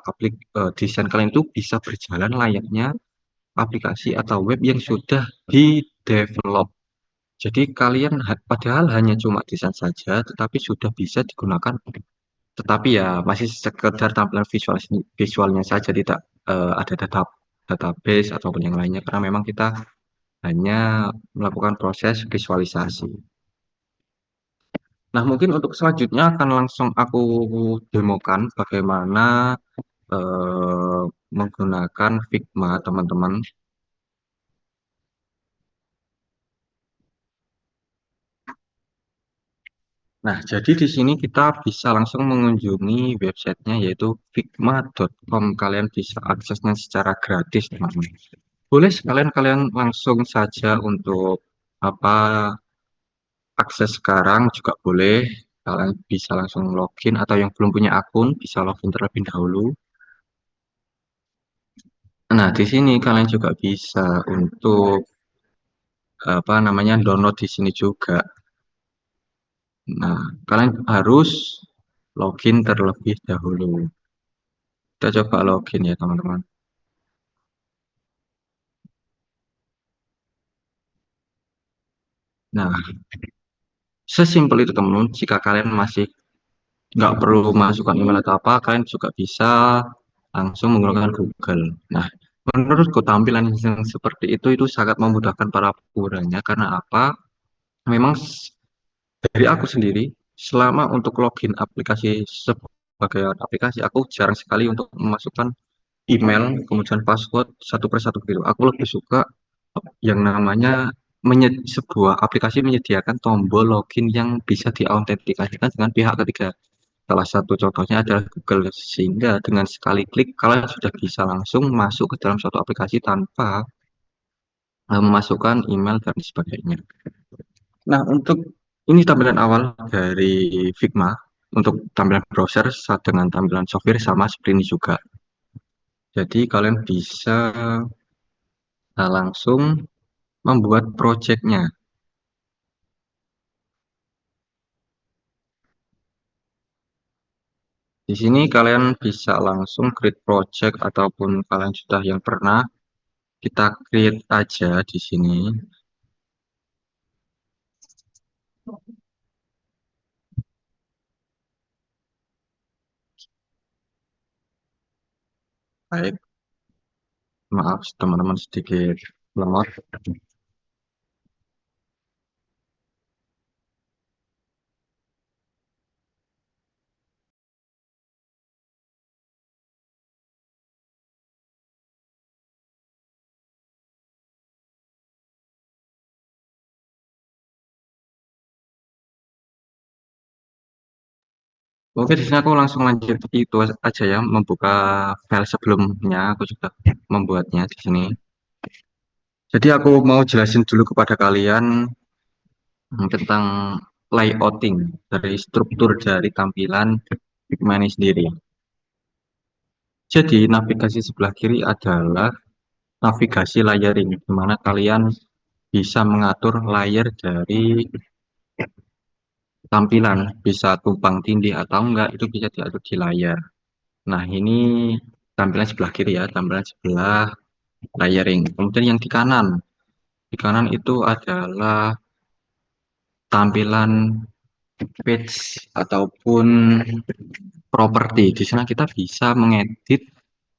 desain kalian itu bisa berjalan layaknya aplikasi atau web yang sudah di-develop. Jadi kalian padahal hanya cuma desain saja, tetapi sudah bisa digunakan. Tetapi ya masih sekedar tampilan visualnya saja, tidak ada database ataupun yang lainnya, karena memang kita hanya melakukan proses visualisasi. Nah, mungkin untuk selanjutnya akan langsung aku demokan bagaimana eh, menggunakan Figma, teman-teman. Nah, jadi di sini kita bisa langsung mengunjungi websitenya yaitu figma.com. Kalian bisa aksesnya secara gratis, teman-teman. Boleh sekalian kalian langsung saja untuk apa akses sekarang juga boleh. Kalian bisa langsung login atau yang belum punya akun bisa login terlebih dahulu. Nah, di sini kalian juga bisa untuk apa namanya download di sini juga. Nah, kalian harus login terlebih dahulu. Kita coba login ya, teman-teman. Nah, sesimpel itu teman-teman. Jika kalian masih nggak perlu masukkan email atau apa, kalian juga bisa langsung menggunakan Google. Nah, menurutku tampilan yang seperti itu sangat memudahkan para penggunanya karena apa? Memang dari aku sendiri, selama untuk login aplikasi sebagai aplikasi, aku jarang sekali untuk memasukkan email, kemudian password satu persatu gitu. Aku lebih suka yang namanya sebuah aplikasi menyediakan tombol login yang bisa diautentikasikan dengan pihak ketiga. Salah satu contohnya adalah Google, sehingga dengan sekali klik kalian sudah bisa langsung masuk ke dalam suatu aplikasi tanpa memasukkan email dan sebagainya. Nah, untuk ini tampilan awal dari Figma. Untuk tampilan browser dengan tampilan software sama seperti ini juga. Jadi kalian bisa langsung membuat projectnya. Di sini kalian bisa langsung create project ataupun kalian sudah yang pernah kita create aja di sini. Baik, maaf teman-teman sedikit lemot. Oke, di sini aku langsung lanjut itu aja ya, membuka file sebelumnya aku juga membuatnya di sini. Jadi aku mau jelasin dulu kepada kalian tentang layouting dari struktur dari tampilan Figma ini sendiri. Jadi navigasi sebelah kiri adalah navigasi layering, di mana kalian bisa mengatur layer dari tampilan, bisa tumpang tindih atau enggak, itu bisa diatur di layar. Nah, ini tampilan sebelah kiri ya, tampilan sebelah layering. Kemudian yang di kanan itu adalah tampilan page ataupun properti. Di sana kita bisa mengedit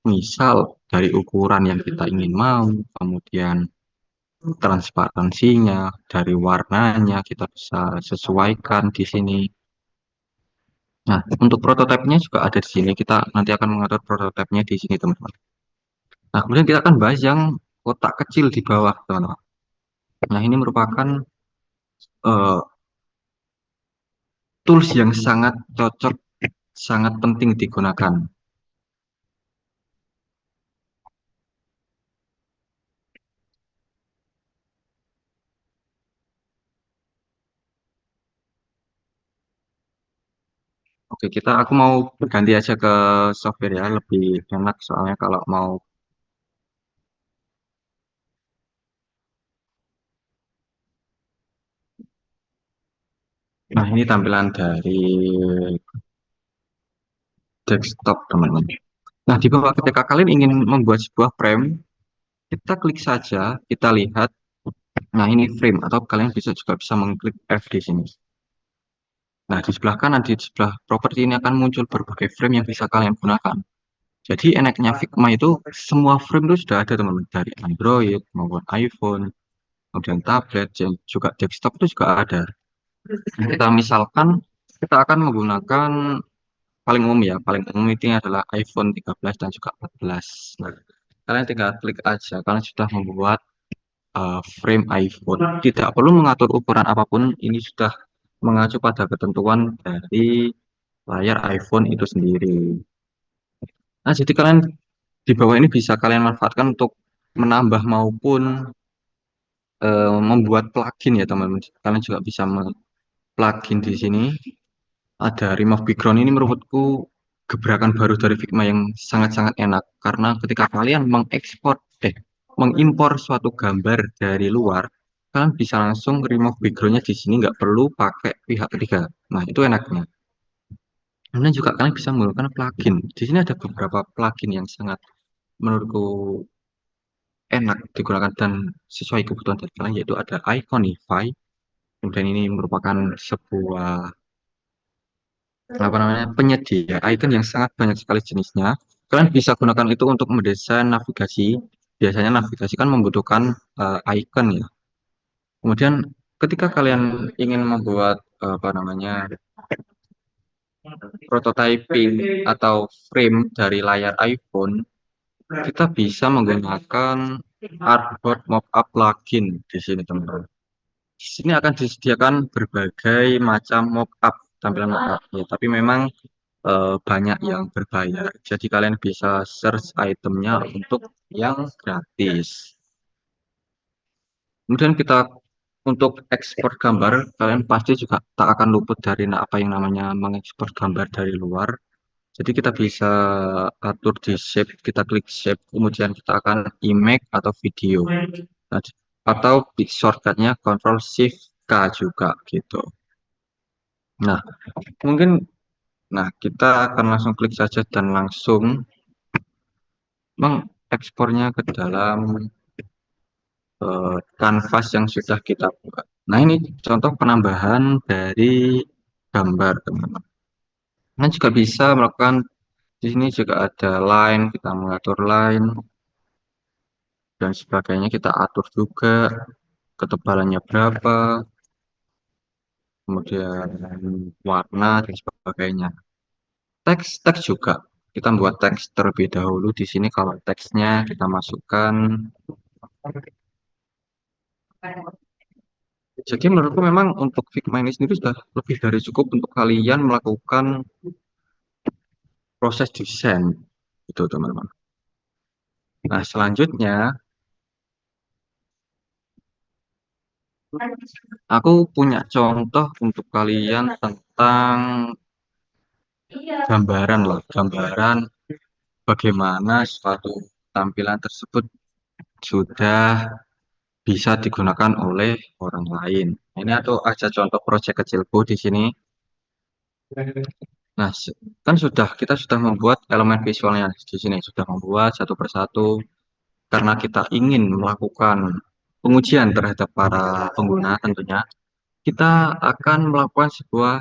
misal dari ukuran yang kita ingin mau, kemudian transparansinya, dari warnanya kita bisa sesuaikan di sini. Nah, untuk prototipenya juga ada di sini. Kita nanti akan mengatur prototipenya di sini, teman-teman. Nah, kemudian kita akan bahas yang kotak kecil di bawah, teman-teman. Nah, ini merupakan uh, tools yang sangat cocok, sangat penting digunakan. Oke, aku mau ganti aja ke software ya, lebih enak soalnya kalau mau. Nah, ini tampilan dari desktop, teman-teman. Nah, di bawah ketika kalian ingin membuat sebuah frame, kita klik saja, kita lihat. Nah, ini frame, atau kalian juga bisa mengklik F di sini. Nah, di sebelah kanan, di sebelah properti ini akan muncul berbagai frame yang bisa kalian gunakan. Jadi enaknya Figma itu semua frame itu sudah ada, teman-teman, dari Android maupun iPhone, kemudian tablet, dan juga desktop itu juga ada. Kita misalkan kita akan menggunakan paling umum ya, paling umum ini adalah iPhone 13 dan juga 14. Nah, kalian tinggal klik aja, kalian sudah membuat frame iPhone. Tidak perlu mengatur ukuran apapun, ini sudah mengacu pada ketentuan dari layar iPhone itu sendiri. Nah, jadi kalian di bawah ini bisa kalian manfaatkan untuk menambah maupun membuat plugin ya, teman-teman. Kalian juga bisa plugin di sini. Ada remove background, ini menurutku gebrakan baru dari Figma yang sangat-sangat enak karena ketika kalian mengimpor suatu gambar dari luar, kalian bisa langsung remove backgroundnya di sini, nggak perlu pakai pihak ketiga. Nah, itu enaknya. Kemudian juga kalian bisa menggunakan plugin. Di sini ada beberapa plugin yang sangat menurutku enak digunakan dan sesuai kebutuhan dari kalian, yaitu ada Iconify. Kemudian ini merupakan sebuah penyedia icon yang sangat banyak sekali jenisnya. Kalian bisa gunakan itu untuk mendesain navigasi. Biasanya navigasi kan membutuhkan icon ya. Kemudian ketika kalian ingin membuat prototyping atau frame dari layar iPhone, kita bisa menggunakan Artboard Mockup plugin di sini, teman-teman. Di sini akan disediakan berbagai macam mockup, tampilan mockup ya, tapi memang banyak yang berbayar. Jadi kalian bisa search itemnya untuk yang gratis. Kemudian kita untuk ekspor gambar, kalian pasti juga tak akan luput dari apa yang namanya mengekspor gambar dari luar. Jadi kita bisa atur di shape, kita klik shape, kemudian kita akan image atau video. Nah, atau shortcutnya Ctrl Shift K juga gitu. Nah, mungkin kita akan langsung klik saja dan langsung mengekspornya ke dalam kanvas yang sudah kita buat. Nah, ini contoh penambahan dari gambar, teman-teman. Nah, juga bisa melakukan di sini juga ada line, kita mengatur line dan sebagainya, kita atur juga ketebalannya berapa, kemudian warna dan sebagainya. Teks juga kita buat teks terlebih dahulu di sini. Kalau teksnya kita masukkan. Jadi menurutku memang untuk Figma ini sendiri sudah lebih dari cukup untuk kalian melakukan proses desain itu, teman-teman. Nah, selanjutnya aku punya contoh untuk kalian tentang gambaran bagaimana suatu tampilan tersebut sudah bisa digunakan oleh orang lain. Ini atau aja contoh proyek kecilku di sini. Nah, kan kita sudah membuat elemen visualnya di sini, sudah membuat satu persatu karena kita ingin melakukan pengujian terhadap para pengguna tentunya. Kita akan melakukan sebuah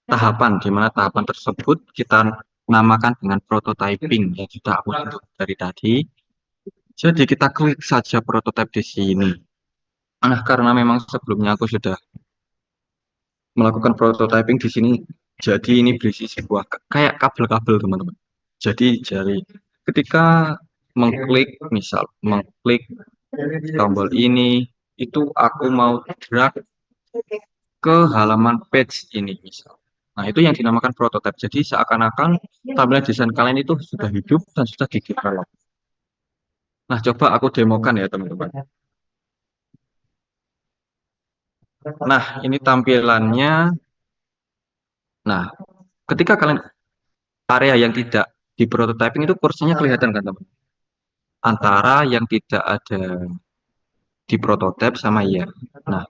tahapan di mana tahapan tersebut kita namakan dengan prototyping yang sudah aku bentuk dari tadi. Jadi kita klik saja prototype di sini. Nah, karena memang sebelumnya aku sudah melakukan prototyping di sini, jadi ini berisi sebuah kayak kabel-kabel, teman-teman. Jadi ketika mengklik tombol ini, itu aku mau drag ke halaman page ini misal. Nah, itu yang dinamakan prototype. Jadi seakan-akan tampilan desain kalian itu sudah hidup dan sudah didevelop. Nah, coba aku demokan ya, teman-teman. Nah, ini tampilannya. Nah, ketika kalian area yang tidak di prototyping itu kursinya kelihatan kan teman? Antara yang tidak ada di prototype sama ya. Nah,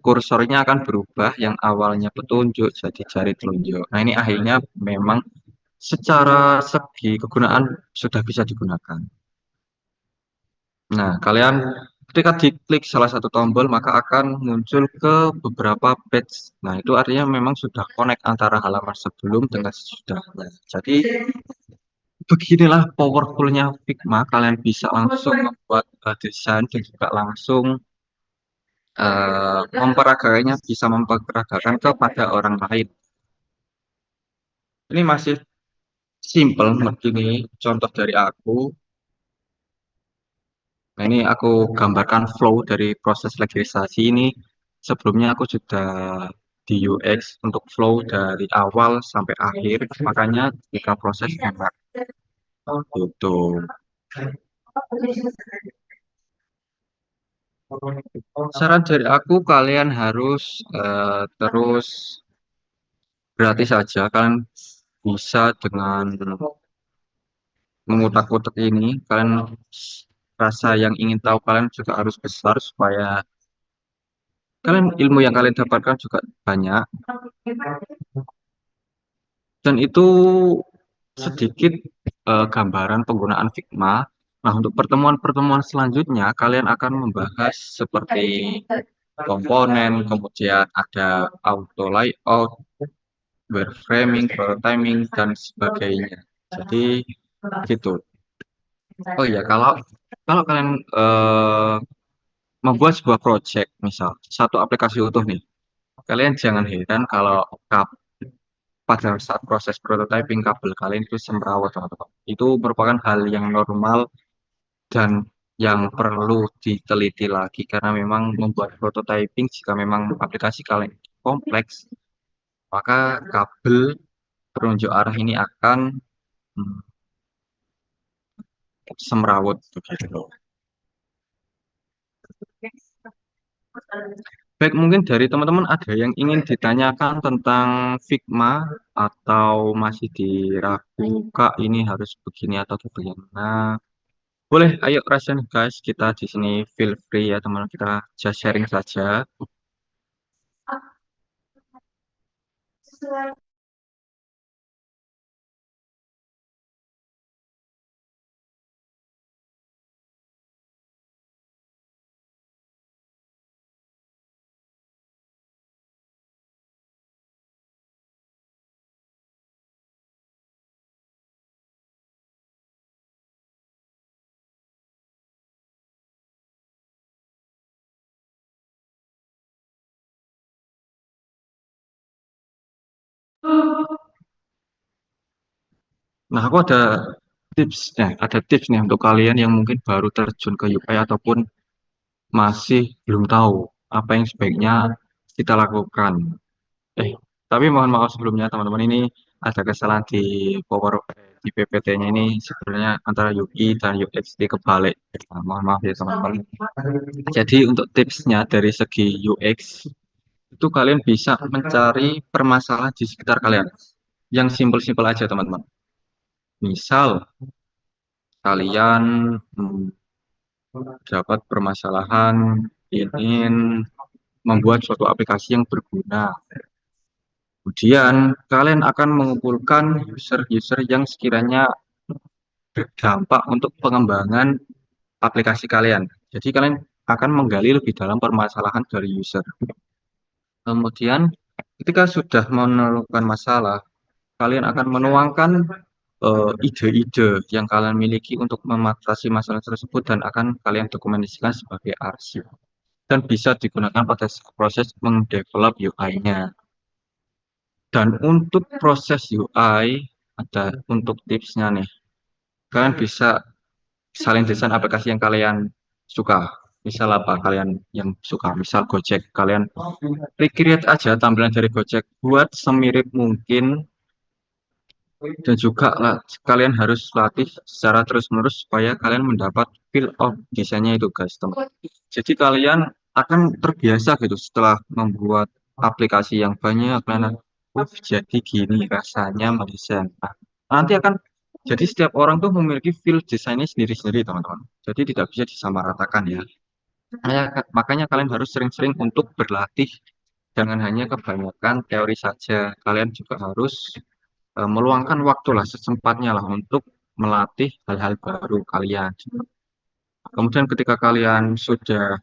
kursornya akan berubah yang awalnya petunjuk jadi jari telunjuk. Nah, ini akhirnya memang secara segi kegunaan sudah bisa digunakan. Nah, kalian ketika diklik salah satu tombol maka akan muncul ke beberapa page. Nah, itu artinya memang sudah connect antara halaman sebelum dengan sesudahnya. Jadi, beginilah powerfulnya Figma. Kalian bisa langsung membuat desain dan juga langsung memperagakannya, bisa memperagakan kepada orang lain. Ini masih simple, begini contoh dari aku. Nah, ini aku gambarkan flow dari proses legirisasi ini. Sebelumnya aku sudah di UX untuk flow dari awal sampai akhir, makanya jika proses enak. Gitu. Saran dari aku, kalian harus terus berlatih saja. Kalian bisa dengan mengutak-utak ini, kalian rasa yang ingin tahu kalian juga harus besar supaya kalian ilmu yang kalian dapatkan juga banyak. Dan itu sedikit gambaran penggunaan Figma. Nah, untuk pertemuan-pertemuan selanjutnya, kalian akan membahas seperti komponen, kemudian ada auto layout, wireframing, prototyping, dan sebagainya. Jadi, gitu. Oh iya, kalau kalau kalian membuat sebuah project, misal satu aplikasi utuh nih, kalian jangan heran kalau pada saat proses prototyping kabel kalian itu semrawut, teman-teman. Itu merupakan hal yang normal dan yang perlu diteliti lagi karena memang membuat prototyping jika memang aplikasi kalian kompleks, maka kabel penunjuk arah ini akan hmm, semrawut begitu. Baik, mungkin dari teman-teman ada yang ingin ditanyakan tentang Figma atau masih diragu, Kak, ini harus begini atau bagaimana? Boleh, ayo rasain guys, kita di sini feel free ya teman, kita just sharing saja. Nah, aku ada tips nih untuk kalian yang mungkin baru terjun ke UI ataupun masih belum tahu apa yang sebaiknya kita lakukan. Eh, tapi mohon maaf sebelumnya teman-teman, ini ada kesalahan di PPT-nya ini sebenarnya antara UI dan UX kebalik. Nah, mohon maaf ya teman-teman. Jadi untuk tipsnya dari segi UX itu kalian bisa mencari permasalahan di sekitar kalian yang simpel-simpel aja teman-teman. Misal kalian dapat permasalahan ingin membuat suatu aplikasi yang berguna. Kemudian kalian akan mengumpulkan user-user yang sekiranya berdampak untuk pengembangan aplikasi kalian. Jadi kalian akan menggali lebih dalam permasalahan dari user. Kemudian ketika sudah menemukan masalah, kalian akan menuangkan ide-ide yang kalian miliki untuk mengatasi masalah tersebut dan akan kalian dokumentasikan sebagai arsip dan bisa digunakan pada proses mendevelop UI-nya. Dan untuk proses UI ada untuk tipsnya nih. Kalian bisa salin desain aplikasi yang kalian suka. Misal apa kalian yang suka, misal Gojek, kalian recreate aja tampilan dari Gojek, buat semirip mungkin dan juga kalian harus latih secara terus-menerus supaya kalian mendapat feel of desainnya itu guys teman. Jadi kalian akan terbiasa gitu setelah membuat aplikasi yang banyak, kalian jadi gini rasanya mendesain. Nah, nanti akan jadi setiap orang tuh memiliki feel desainnya sendiri-sendiri, teman-teman. Jadi tidak bisa disamaratakan ya. Makanya kalian harus sering-sering untuk berlatih. Jangan hanya kebanyakan teori saja. Kalian juga harus meluangkan waktu lah sesempatnya lah untuk melatih hal-hal baru kalian. Kemudian ketika kalian sudah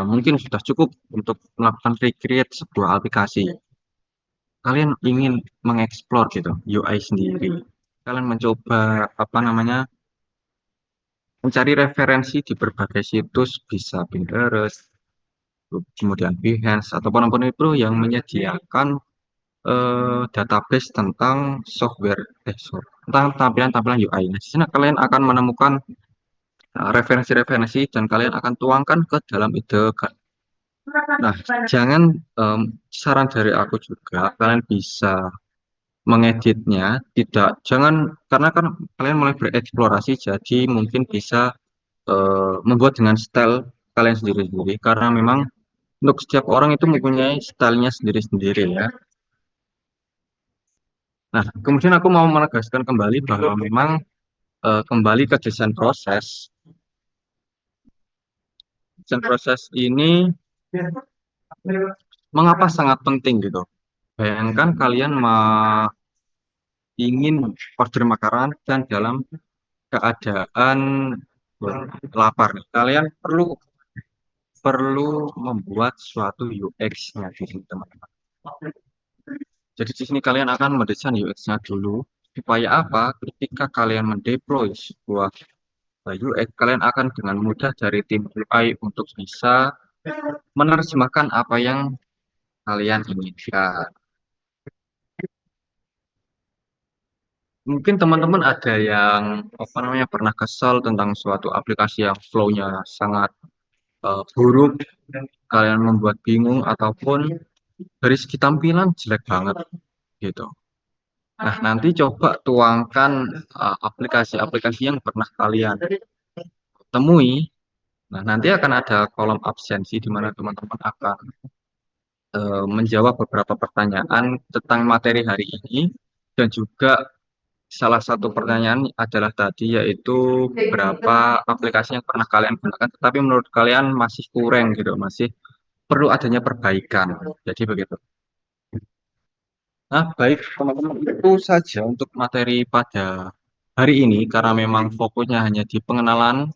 mungkin sudah cukup untuk melakukan recreate sebuah aplikasi, kalian ingin mengeksplor gitu UI sendiri. Kalian mencoba apa namanya mencari referensi di berbagai situs, bisa Pinterest, kemudian Behance ataupun apapun itu yang menyediakan database tentang tentang tampilan-tampilan UI. Nah, di sana kalian akan menemukan referensi-referensi dan kalian akan tuangkan ke dalam ide. Nah, jangan saran dari aku juga kalian bisa mengeditnya, jangan karena kan kalian mulai bereksplorasi, jadi mungkin bisa membuat dengan style kalian sendiri-sendiri karena memang untuk setiap orang itu mempunyai stylenya sendiri-sendiri ya. Nah, kemudian aku mau menegaskan kembali bahwa memang kembali ke desain proses. Desain proses ini mengapa sangat penting gitu. Bayangkan kalian ingin order makanan dan dalam keadaan lapar nih. Kalian perlu perlu membuat suatu UX-nya di sini, teman-teman. Jadi di sini kalian akan mendesain UX-nya dulu supaya apa? Ketika kalian mendeploy sebuah UX, kalian akan dengan mudah dari tim UI untuk bisa menerjemahkan apa yang kalian inginkan. Mungkin teman-teman ada yang apa namanya pernah kesal tentang suatu aplikasi yang flow-nya sangat buruk, kalian membuat bingung ataupun dari segi tampilan jelek banget gitu. Nah, nanti coba tuangkan aplikasi-aplikasi yang pernah kalian temui. Nah, nanti akan ada kolom absensi di mana teman-teman akan menjawab beberapa pertanyaan tentang materi hari ini dan juga salah satu pertanyaan adalah tadi yaitu berapa aplikasi yang pernah kalian gunakan tetapi menurut kalian masih kurang gitu, masih perlu adanya perbaikan. Jadi begitu. Nah, baik teman-teman itu saja untuk materi pada hari ini karena memang fokusnya hanya di pengenalan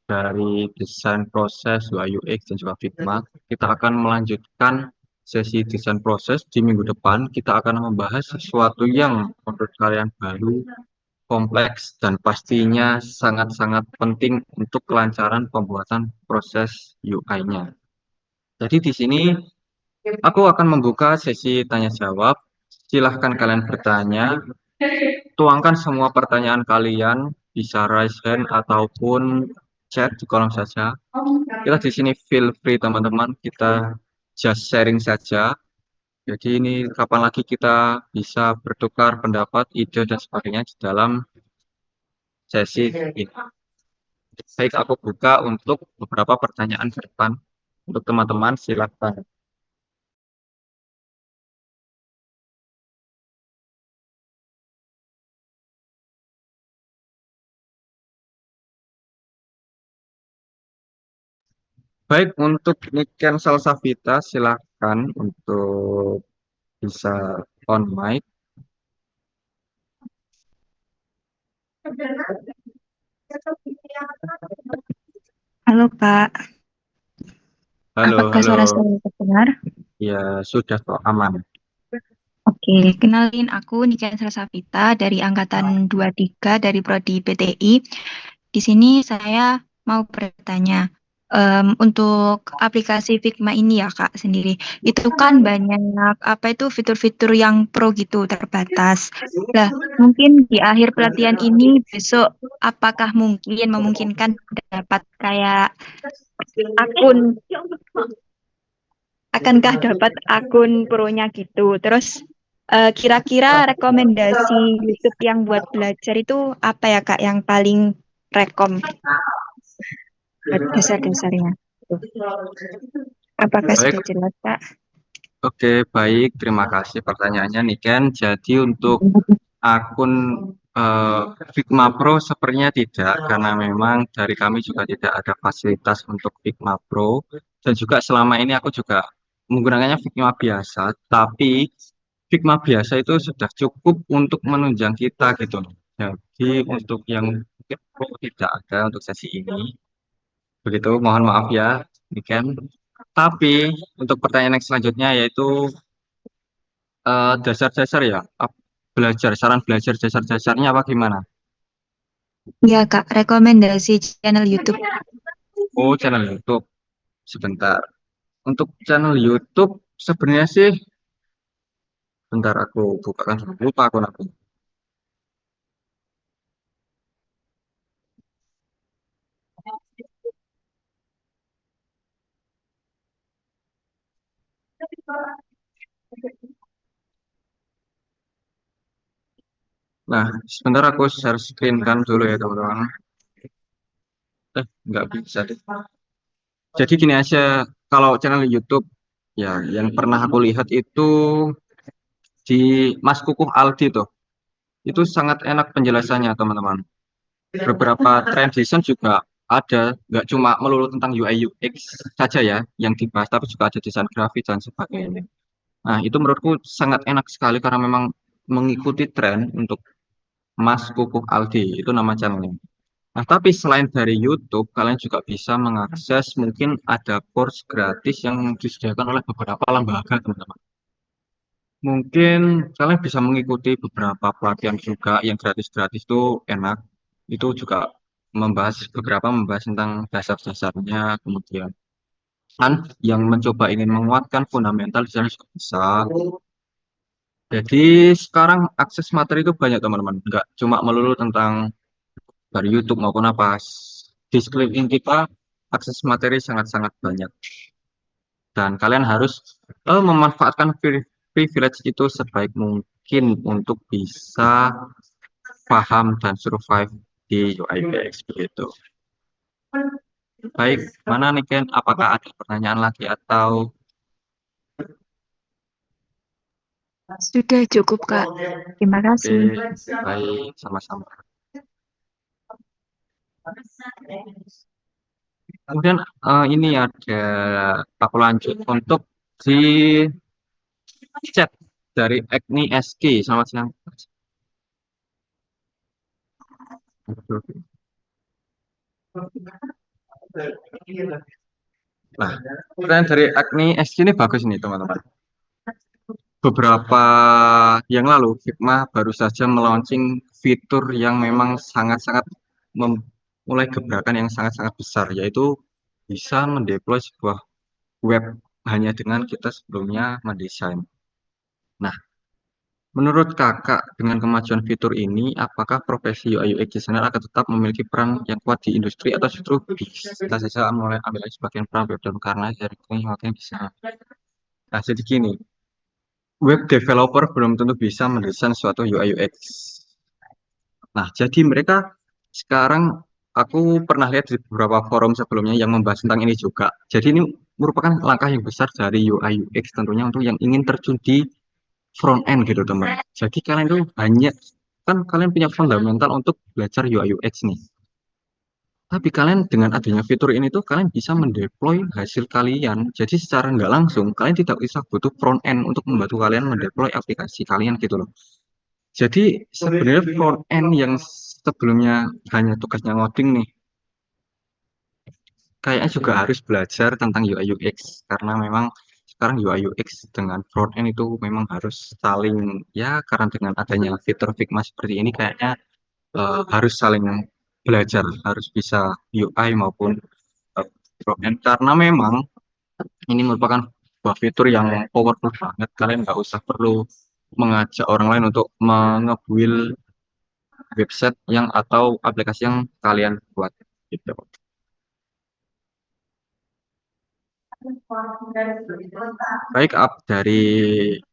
dari desain proses UI UX dan juga Figma. Kita akan melanjutkan sesi desain proses di minggu depan. Kita akan membahas sesuatu yang menurut kalian baru, kompleks, dan pastinya sangat-sangat penting untuk kelancaran pembuatan proses UI-nya. Jadi di sini aku akan membuka sesi tanya jawab. Silahkan kalian bertanya, tuangkan semua pertanyaan kalian, bisa raise hand ataupun chat di kolom saja. Kita di sini feel free teman-teman, kita just sharing saja. Jadi ini kapan lagi kita bisa bertukar pendapat, ide dan sebagainya di dalam sesi ini. Baik, aku buka untuk beberapa pertanyaan ke depan. Untuk teman-teman, silakan. Baik, untuk Niken Salsavita, silakan untuk bisa on mic. Halo Kak, Halo, apakah halo. suara saya terdengar? Ya, sudah kok aman. Oke, kenalin aku Niken Safita dari Angkatan 23 dari Prodi PTI. Di sini saya mau bertanya, untuk aplikasi Figma ini ya Kak sendiri, itu kan banyak apa itu fitur-fitur yang pro gitu terbatas. Lah, mungkin di akhir pelatihan ini besok apakah memungkinkan dapat kayak akun akankah dapat akun pro-nya gitu. Terus kira-kira rekomendasi YouTube yang buat belajar itu apa ya Kak yang paling rekom buat dasar-dasarnya? Tuh. Apakah Baik, sudah jelas Kak? Oke, baik. Terima kasih pertanyaannya, Niken. Jadi untuk akun eh, Figma Pro sepertinya tidak, karena memang dari kami juga tidak ada fasilitas untuk Figma Pro. Dan juga selama ini aku juga menggunakannya Figma biasa, tapi Figma biasa itu sudah cukup untuk menunjang kita gitu. Jadi untuk yang mungkin Pro tidak ada untuk sesi ini. Begitu, mohon maaf ya, Niken. Tapi untuk pertanyaan yang selanjutnya yaitu dasar-dasar ya, belajar, saran belajar dasar-dasarnya apa gimana? Ya, Kak, rekomendasi channel YouTube. Oh, channel YouTube. Sebentar. Untuk channel YouTube sebenarnya sih, bentar aku bukakan dulu. Lupa aku. Nah, sebentar aku share screen kan dulu ya teman-teman. Nggak bisa deh. Jadi gini aja, kalau channel YouTube ya yang pernah aku lihat itu di Mas Kukuh Aldi tuh. Itu sangat enak penjelasannya teman-teman. Beberapa transition juga ada, nggak cuma melulu tentang UI UX saja ya yang dibahas, tapi juga ada desain grafis dan sebagainya. Nah, itu menurutku sangat enak sekali karena memang mengikuti tren untuk Mas Kukuh Aldi, itu nama channelnya. Nah, tapi selain dari YouTube, kalian juga bisa mengakses mungkin ada course gratis yang disediakan oleh beberapa lembaga, teman-teman. Mungkin kalian bisa mengikuti beberapa pelatihan juga yang gratis-gratis itu enak. Itu juga membahas tentang dasar-dasarnya, kemudian kan yang mencoba ingin menguatkan fundamental di sana juga bisa. Jadi sekarang akses materi itu banyak teman-teman, nggak cuma melulu tentang dari YouTube maupun apa. Di sekeliling kita akses materi sangat-sangat banyak dan kalian harus memanfaatkan privilege itu sebaik mungkin untuk bisa paham dan survive di UI UX begitu. Baik, mana nih Ken? Apakah ada pertanyaan lagi atau Sudah cukup, Kak. Terima oke, kasih. baik sama-sama. Kemudian ini ada aku lanjut untuk di chat dari Agni SK. Selamat siang. Nah, pertanyaan dari Agni SK ini bagus nih teman-teman. Beberapa yang lalu, Figma baru saja melaunching fitur yang memang sangat-sangat memulai gebrakan yang sangat-sangat besar, yaitu bisa mendeploy sebuah web hanya dengan kita sebelumnya mendesain. Nah, menurut kakak, dengan kemajuan fitur ini, apakah profesi UI UX designer akan tetap memiliki peran yang kuat di industri atau justru kita saja mulai ambil alih sebagian peran web developer karena dari ini makanya bisa. Nah, jadi gini, web developer belum tentu bisa mendesain suatu UI UX. Nah, jadi mereka sekarang aku pernah lihat di beberapa forum sebelumnya yang membahas tentang ini juga. Jadi ini merupakan langkah yang besar dari UI UX tentunya untuk yang ingin terjun di front end gitu teman. Jadi kalian itu banyak kan kalian punya fundamental untuk belajar UI UX nih. Tapi kalian dengan adanya fitur ini tuh kalian bisa mendeploy hasil kalian. Jadi secara nggak langsung kalian tidak usah butuh front end untuk membantu kalian mendeploy aplikasi kalian gitu loh. Jadi sebenarnya front end yang sebelumnya hanya tugasnya ngoding nih, kayaknya juga harus belajar tentang UI UX karena memang sekarang UI UX dengan front end itu memang harus saling ya karena dengan adanya fitur Figma seperti ini kayaknya harus saling belajar, harus bisa UI maupun eh, front end karena memang ini merupakan sebuah fitur yang powerful banget. Kalian nggak usah perlu mengajak orang lain untuk mengebuild website yang atau aplikasi yang kalian buat gitu. Baik, dari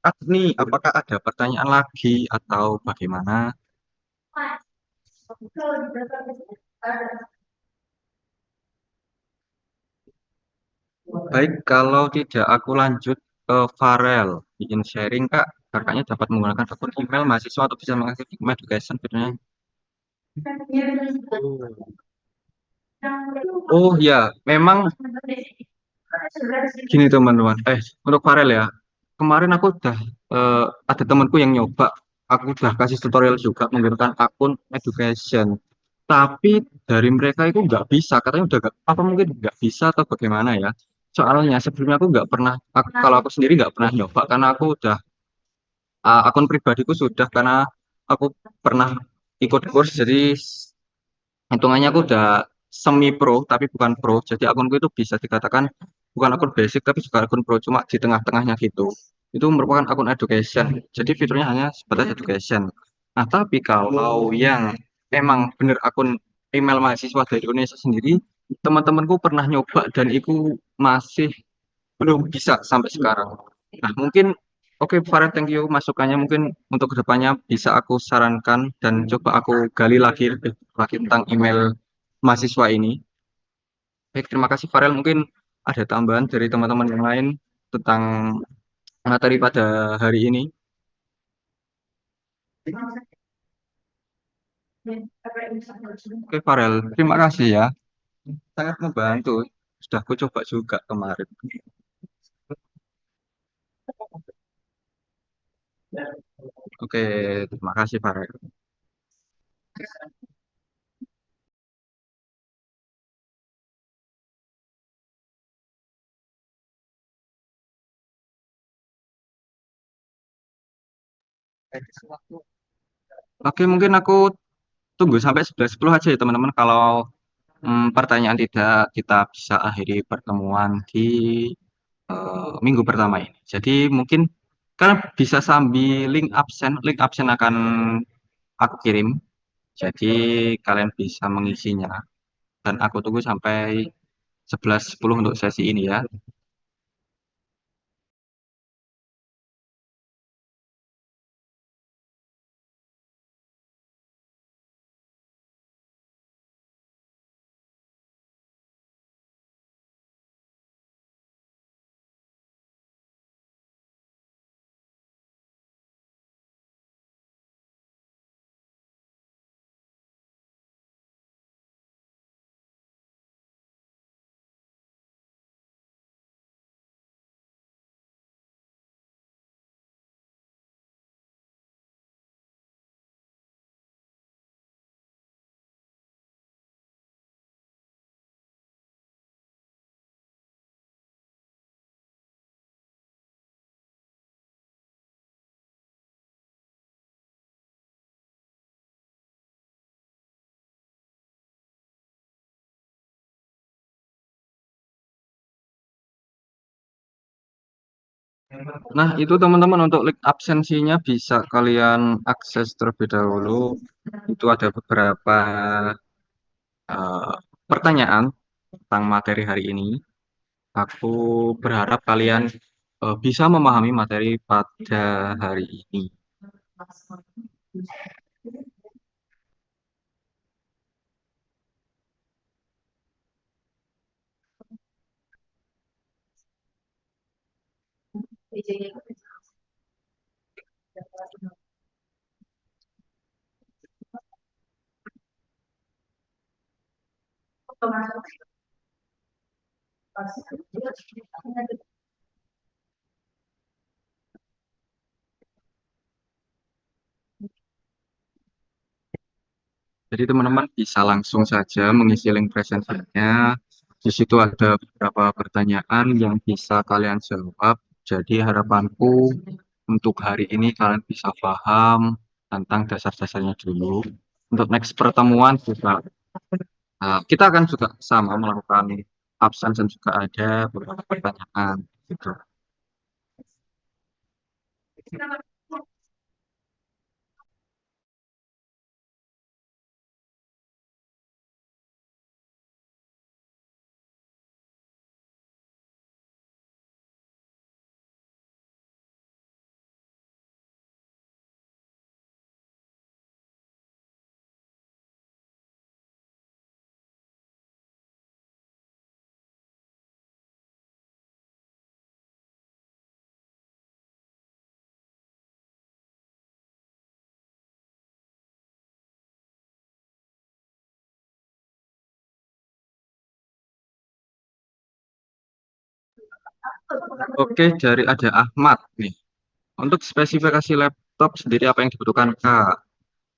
Agni, apakah ada pertanyaan lagi atau bagaimana? Baik, kalau tidak aku lanjut ke Farel. Bikin sharing, Kak. Kakaknya dapat menggunakan akun email mahasiswa untuk bisa mengakses education fiturnya. Oh ya, memang gini teman-teman. Untuk Farel ya, kemarin aku udah ada temanku yang nyoba. Aku udah kasih tutorial juga menggunakan akun education. Tapi dari mereka itu nggak bisa. Katanya udah nggak, apa mungkin nggak bisa atau bagaimana ya. Soalnya sebelumnya aku nggak pernah, kalau aku sendiri nggak pernah nyoba karena aku udah akun pribadiku sudah karena aku pernah ikut kurs jadi hitungannya aku udah semi pro tapi bukan pro. Jadi akunku itu bisa dikatakan bukan akun basic tapi juga akun pro cuma di tengah-tengahnya gitu. Itu merupakan akun education. Jadi fiturnya hanya sebatas education. Nah, tapi kalau yang emang bener akun email mahasiswa dari Indonesia sendiri, teman-temanku pernah nyoba dan itu masih belum bisa sampai sekarang. Nah, mungkin oke, Farah, thank you masukannya. Mungkin untuk kedepannya bisa aku sarankan dan coba aku gali lagi lebih lagi tentang email mahasiswa ini. Baik, terima kasih Farel. Mungkin ada tambahan dari teman-teman yang lain tentang materi pada hari ini. Oke, Farel, terima kasih ya. Sangat membantu. Sudah aku coba juga kemarin. Oke, terima kasih Farel. Oke, mungkin aku tunggu sampai 11.10 aja ya teman-teman. Kalau pertanyaan tidak, kita bisa akhiri pertemuan di minggu pertama ini. Jadi mungkin kalian bisa sambil link absen akan aku kirim. Jadi kalian bisa mengisinya dan aku tunggu sampai 11.10 untuk sesi ini ya. Nah, itu teman-teman untuk link absensinya bisa kalian akses terlebih dahulu. Itu ada beberapa eh, pertanyaan tentang materi hari ini. Aku berharap kalian bisa memahami materi pada hari ini. Jadi teman-teman bisa langsung saja mengisi link presensinya. Di situ ada beberapa pertanyaan yang bisa kalian jawab. Jadi harapanku untuk hari ini kalian bisa paham tentang dasar-dasarnya dulu. Untuk next pertemuan juga kita akan juga sama melakukan absen dan juga ada beberapa pertanyaan gitu. Oke, dari ada Ahmad nih. Untuk spesifikasi laptop sendiri apa yang dibutuhkan, Kak?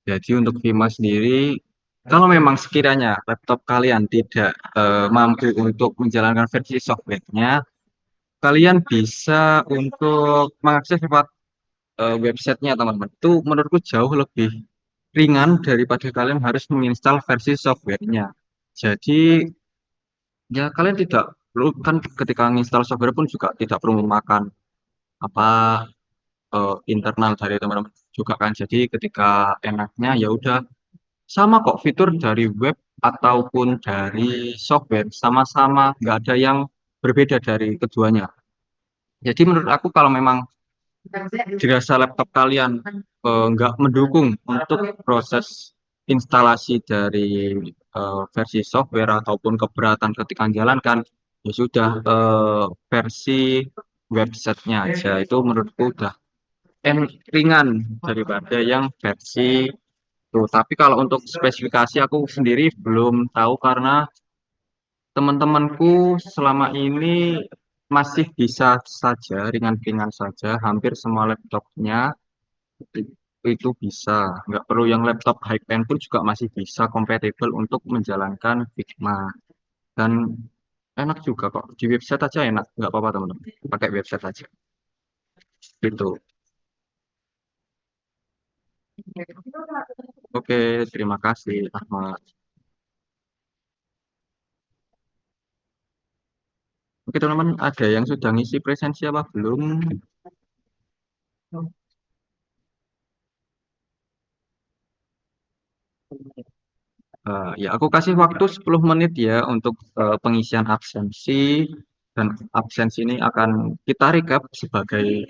Jadi untuk Vima sendiri, kalau memang sekiranya laptop kalian tidak mampu untuk menjalankan versi software-nya, kalian bisa untuk mengakses lewat websitenya teman-teman. Itu menurutku jauh lebih ringan daripada kalian harus menginstal versi software-nya. Jadi ya kalian tidak perlu kan ketika menginstal software pun juga tidak perlu memakan apa internal dari teman-teman juga kan. Jadi ketika enaknya ya udah sama kok fitur dari web ataupun dari software sama-sama nggak ada yang berbeda dari keduanya. Jadi menurut aku kalau memang dirasa laptop kalian nggak mendukung untuk proses instalasi dari versi software ataupun keberatan ketika menjalankan, ya sudah versi websitenya aja itu menurutku udah ringan daripada yang versi itu. Tapi kalau untuk spesifikasi aku sendiri belum tahu karena teman-temanku selama ini masih bisa saja ringan-ringan saja, hampir semua laptopnya itu bisa. Nggak perlu yang laptop high end pun juga masih bisa compatible untuk menjalankan Figma. Dan enak juga kok. Di website aja enak. Nggak apa-apa teman-teman. Pakai website aja. Gitu. Oke, terima kasih Ahmad. Oke teman-teman, ada yang sudah ngisi presensi apa belum? Ya, aku kasih waktu 10 menit ya untuk pengisian absensi. Dan absensi ini akan kita recap sebagai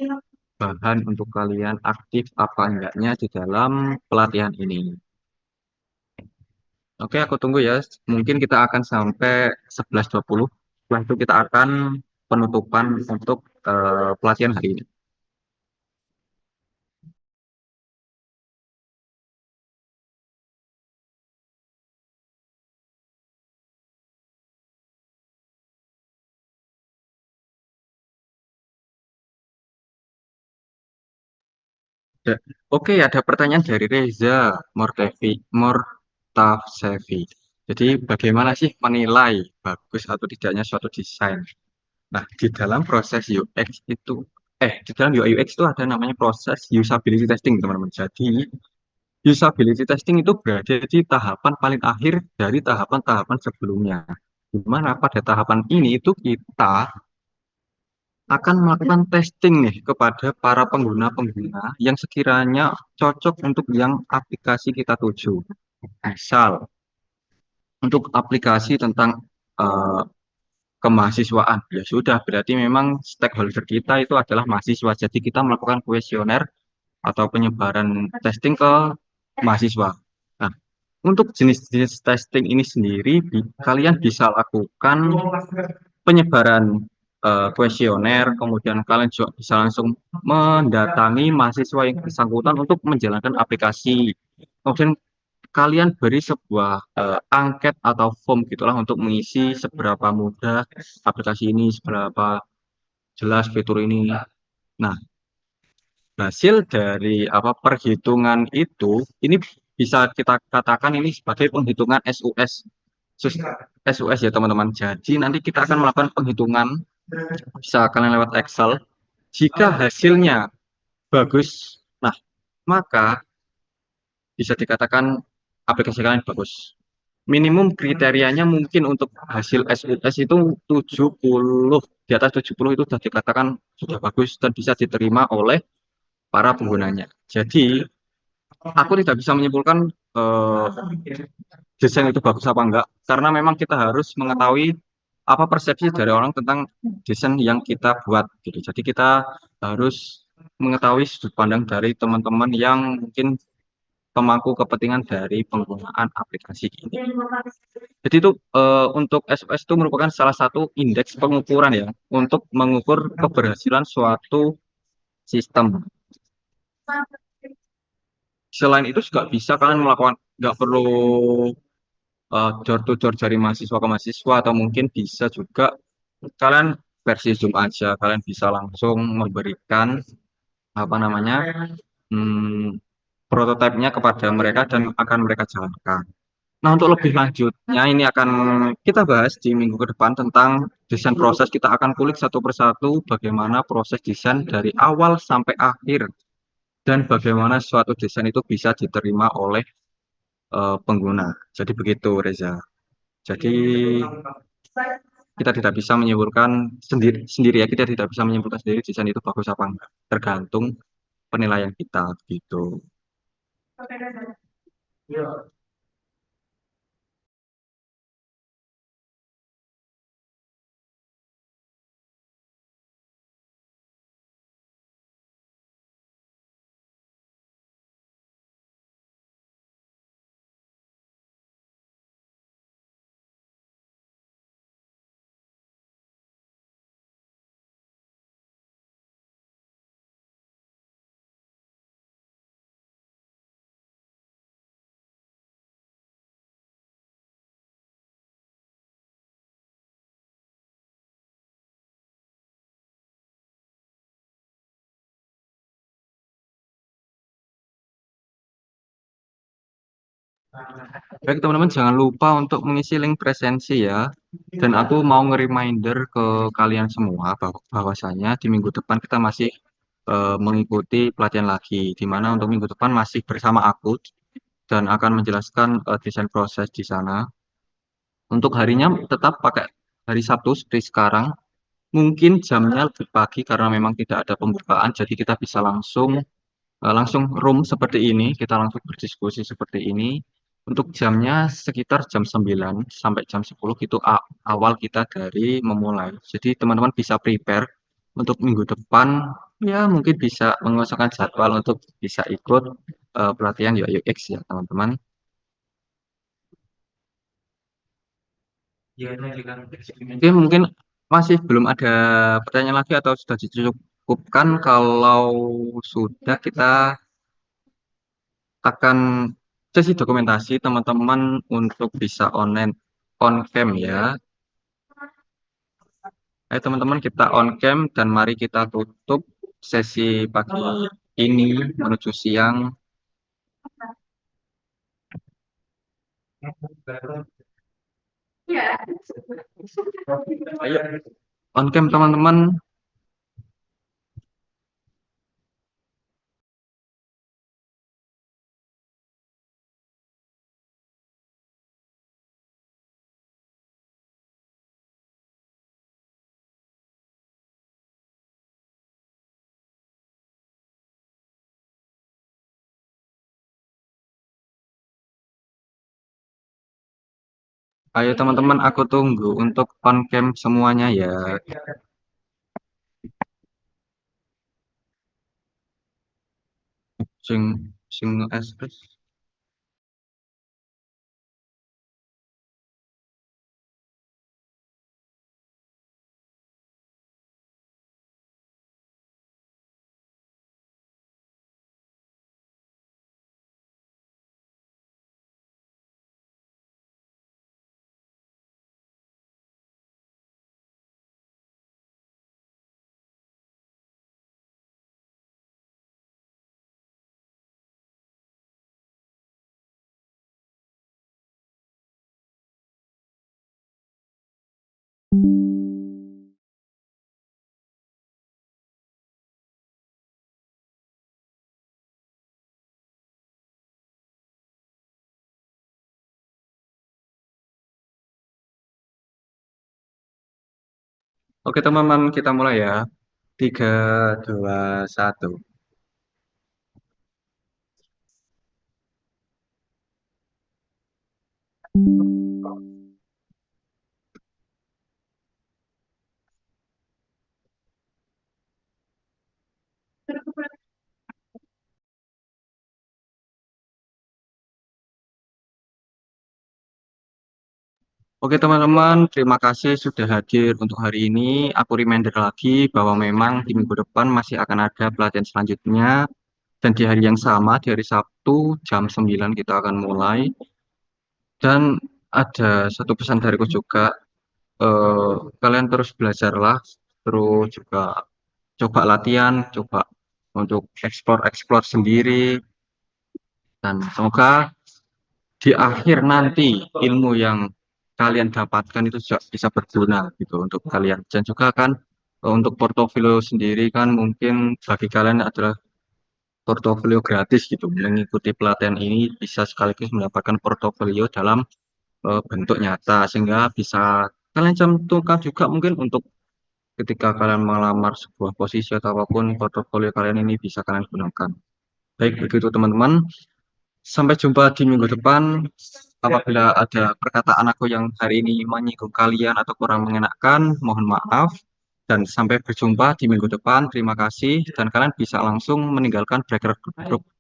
bahan untuk kalian aktif apa enggaknya di dalam pelatihan ini. Oke, aku tunggu ya. Mungkin kita akan sampai 11.20. Setelah itu kita akan penutupan untuk pelatihan hari ini. Ya, oke, ada pertanyaan dari Reza Mortafsevi. Jadi, bagaimana sih menilai bagus atau tidaknya suatu desain? Nah, di dalam proses UX itu, di dalam UI UX itu ada namanya proses usability testing, teman-teman. Jadi, usability testing itu berada di tahapan paling akhir dari tahapan-tahapan sebelumnya. Di mana pada tahapan ini itu kita akan melakukan testing nih kepada para pengguna-pengguna yang sekiranya cocok untuk yang aplikasi kita tuju. Misal, untuk aplikasi tentang eh, kemahasiswaan, ya sudah berarti memang stakeholder kita itu adalah mahasiswa. Jadi kita melakukan kuesioner atau penyebaran testing ke mahasiswa. Nah, untuk jenis-jenis testing ini sendiri, kalian bisa lakukan penyebaran kuesioner, kemudian kalian juga bisa langsung mendatangi mahasiswa yang bersangkutan untuk menjalankan aplikasi. Kemudian kalian beri sebuah angket atau form gitulah untuk mengisi seberapa mudah aplikasi ini, seberapa jelas fitur ini. Nah, hasil dari apa perhitungan itu ini bisa kita katakan ini sebagai penghitungan SUS. SUS ya teman-teman. Jadi nanti kita akan melakukan penghitungan bisa kalian lewat Excel. Jika hasilnya bagus, nah maka bisa dikatakan aplikasi kalian bagus. Minimum kriterianya mungkin untuk hasil SUS itu 70, di atas 70 itu sudah dikatakan sudah bagus dan bisa diterima oleh para penggunanya. Jadi aku tidak bisa menyimpulkan eh, desain itu bagus apa enggak, karena memang kita harus mengetahui apa persepsi dari orang tentang desain yang kita buat. Gitu. Jadi kita harus mengetahui sudut pandang dari teman-teman yang mungkin pemangku kepentingan dari penggunaan aplikasi ini. Jadi itu untuk SOS itu merupakan salah satu indeks pengukuran ya untuk mengukur keberhasilan suatu sistem. Selain itu juga bisa kalian melakukan nggak perlu door to door dari mahasiswa ke mahasiswa atau mungkin bisa juga kalian versi Zoom aja. Kalian bisa langsung memberikan apa namanya hmm, prototipenya kepada mereka dan akan mereka jalankan. Nah, untuk lebih lanjutnya ini akan kita bahas di minggu ke depan tentang desain proses. Kita akan kulik satu persatu bagaimana proses desain dari awal sampai akhir dan bagaimana suatu desain itu bisa diterima oleh pengguna. Jadi begitu, Reza. Jadi kita tidak bisa menyimpulkan sendiri ya, kita tidak bisa menyimpulkan sendiri desain itu bagus apa enggak. Tergantung penilaian kita gitu. Baik teman-teman, jangan lupa untuk mengisi link presensi ya. Dan aku mau nge-reminder ke kalian semua bahwasanya di minggu depan kita masih mengikuti pelatihan lagi, di mana untuk minggu depan masih bersama aku dan akan menjelaskan desain proses di sana. Untuk harinya tetap pakai hari Sabtu seperti sekarang. Mungkin jamnya lebih pagi karena memang tidak ada pembukaan, jadi kita bisa langsung room seperti ini, kita langsung berdiskusi seperti ini. Untuk jamnya sekitar jam 9 sampai jam 10 itu awal kita dari memulai. Jadi teman-teman bisa prepare untuk minggu depan, ya mungkin bisa mengosongkan jadwal untuk bisa ikut pelatihan UI UX ya teman-teman. Oke, mungkin masih belum ada pertanyaan lagi atau sudah dicukupkan. Kalau sudah, kita akan sesi dokumentasi teman-teman untuk bisa online on cam ya. Ayo teman-teman kita on cam dan mari kita tutup sesi pagi ini menuju siang. Ayo on cam teman-teman. Ayo teman-teman aku tunggu untuk on cam semuanya ya. Sing express. Oke teman-teman kita mulai ya. 3, 2, 1. Oke teman-teman, terima kasih sudah hadir untuk hari ini. Aku reminder lagi bahwa memang di minggu depan masih akan ada pelatihan selanjutnya. Dan di hari yang sama, di hari Sabtu, jam 9 kita akan mulai. Dan ada satu pesan dariku juga, kalian terus belajarlah terus juga coba latihan, coba untuk explore-explore sendiri, dan semoga di akhir nanti ilmu yang kalian dapatkan itu juga bisa berguna gitu untuk kalian. Dan juga kan untuk portofolio sendiri kan mungkin bagi kalian adalah portofolio gratis gitu. Mengikuti pelatihan ini bisa sekaligus mendapatkan portofolio dalam bentuk nyata sehingga bisa kalian cantumkan juga mungkin untuk ketika kalian melamar sebuah posisi atau apapun portofolio kalian ini bisa kalian gunakan. Baik begitu teman-teman. Sampai jumpa di minggu depan. Apabila ada perkataan aku yang hari ini menyinggung kalian atau kurang mengenakan, mohon maaf. Dan sampai berjumpa di minggu depan. Terima kasih. Dan kalian bisa langsung meninggalkan breakout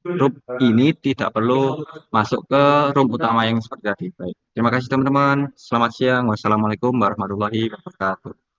group ini. Tidak perlu masuk ke room utama yang seperti tadi. Baik. Terima kasih teman-teman. Selamat siang. Wassalamualaikum warahmatullahi wabarakatuh.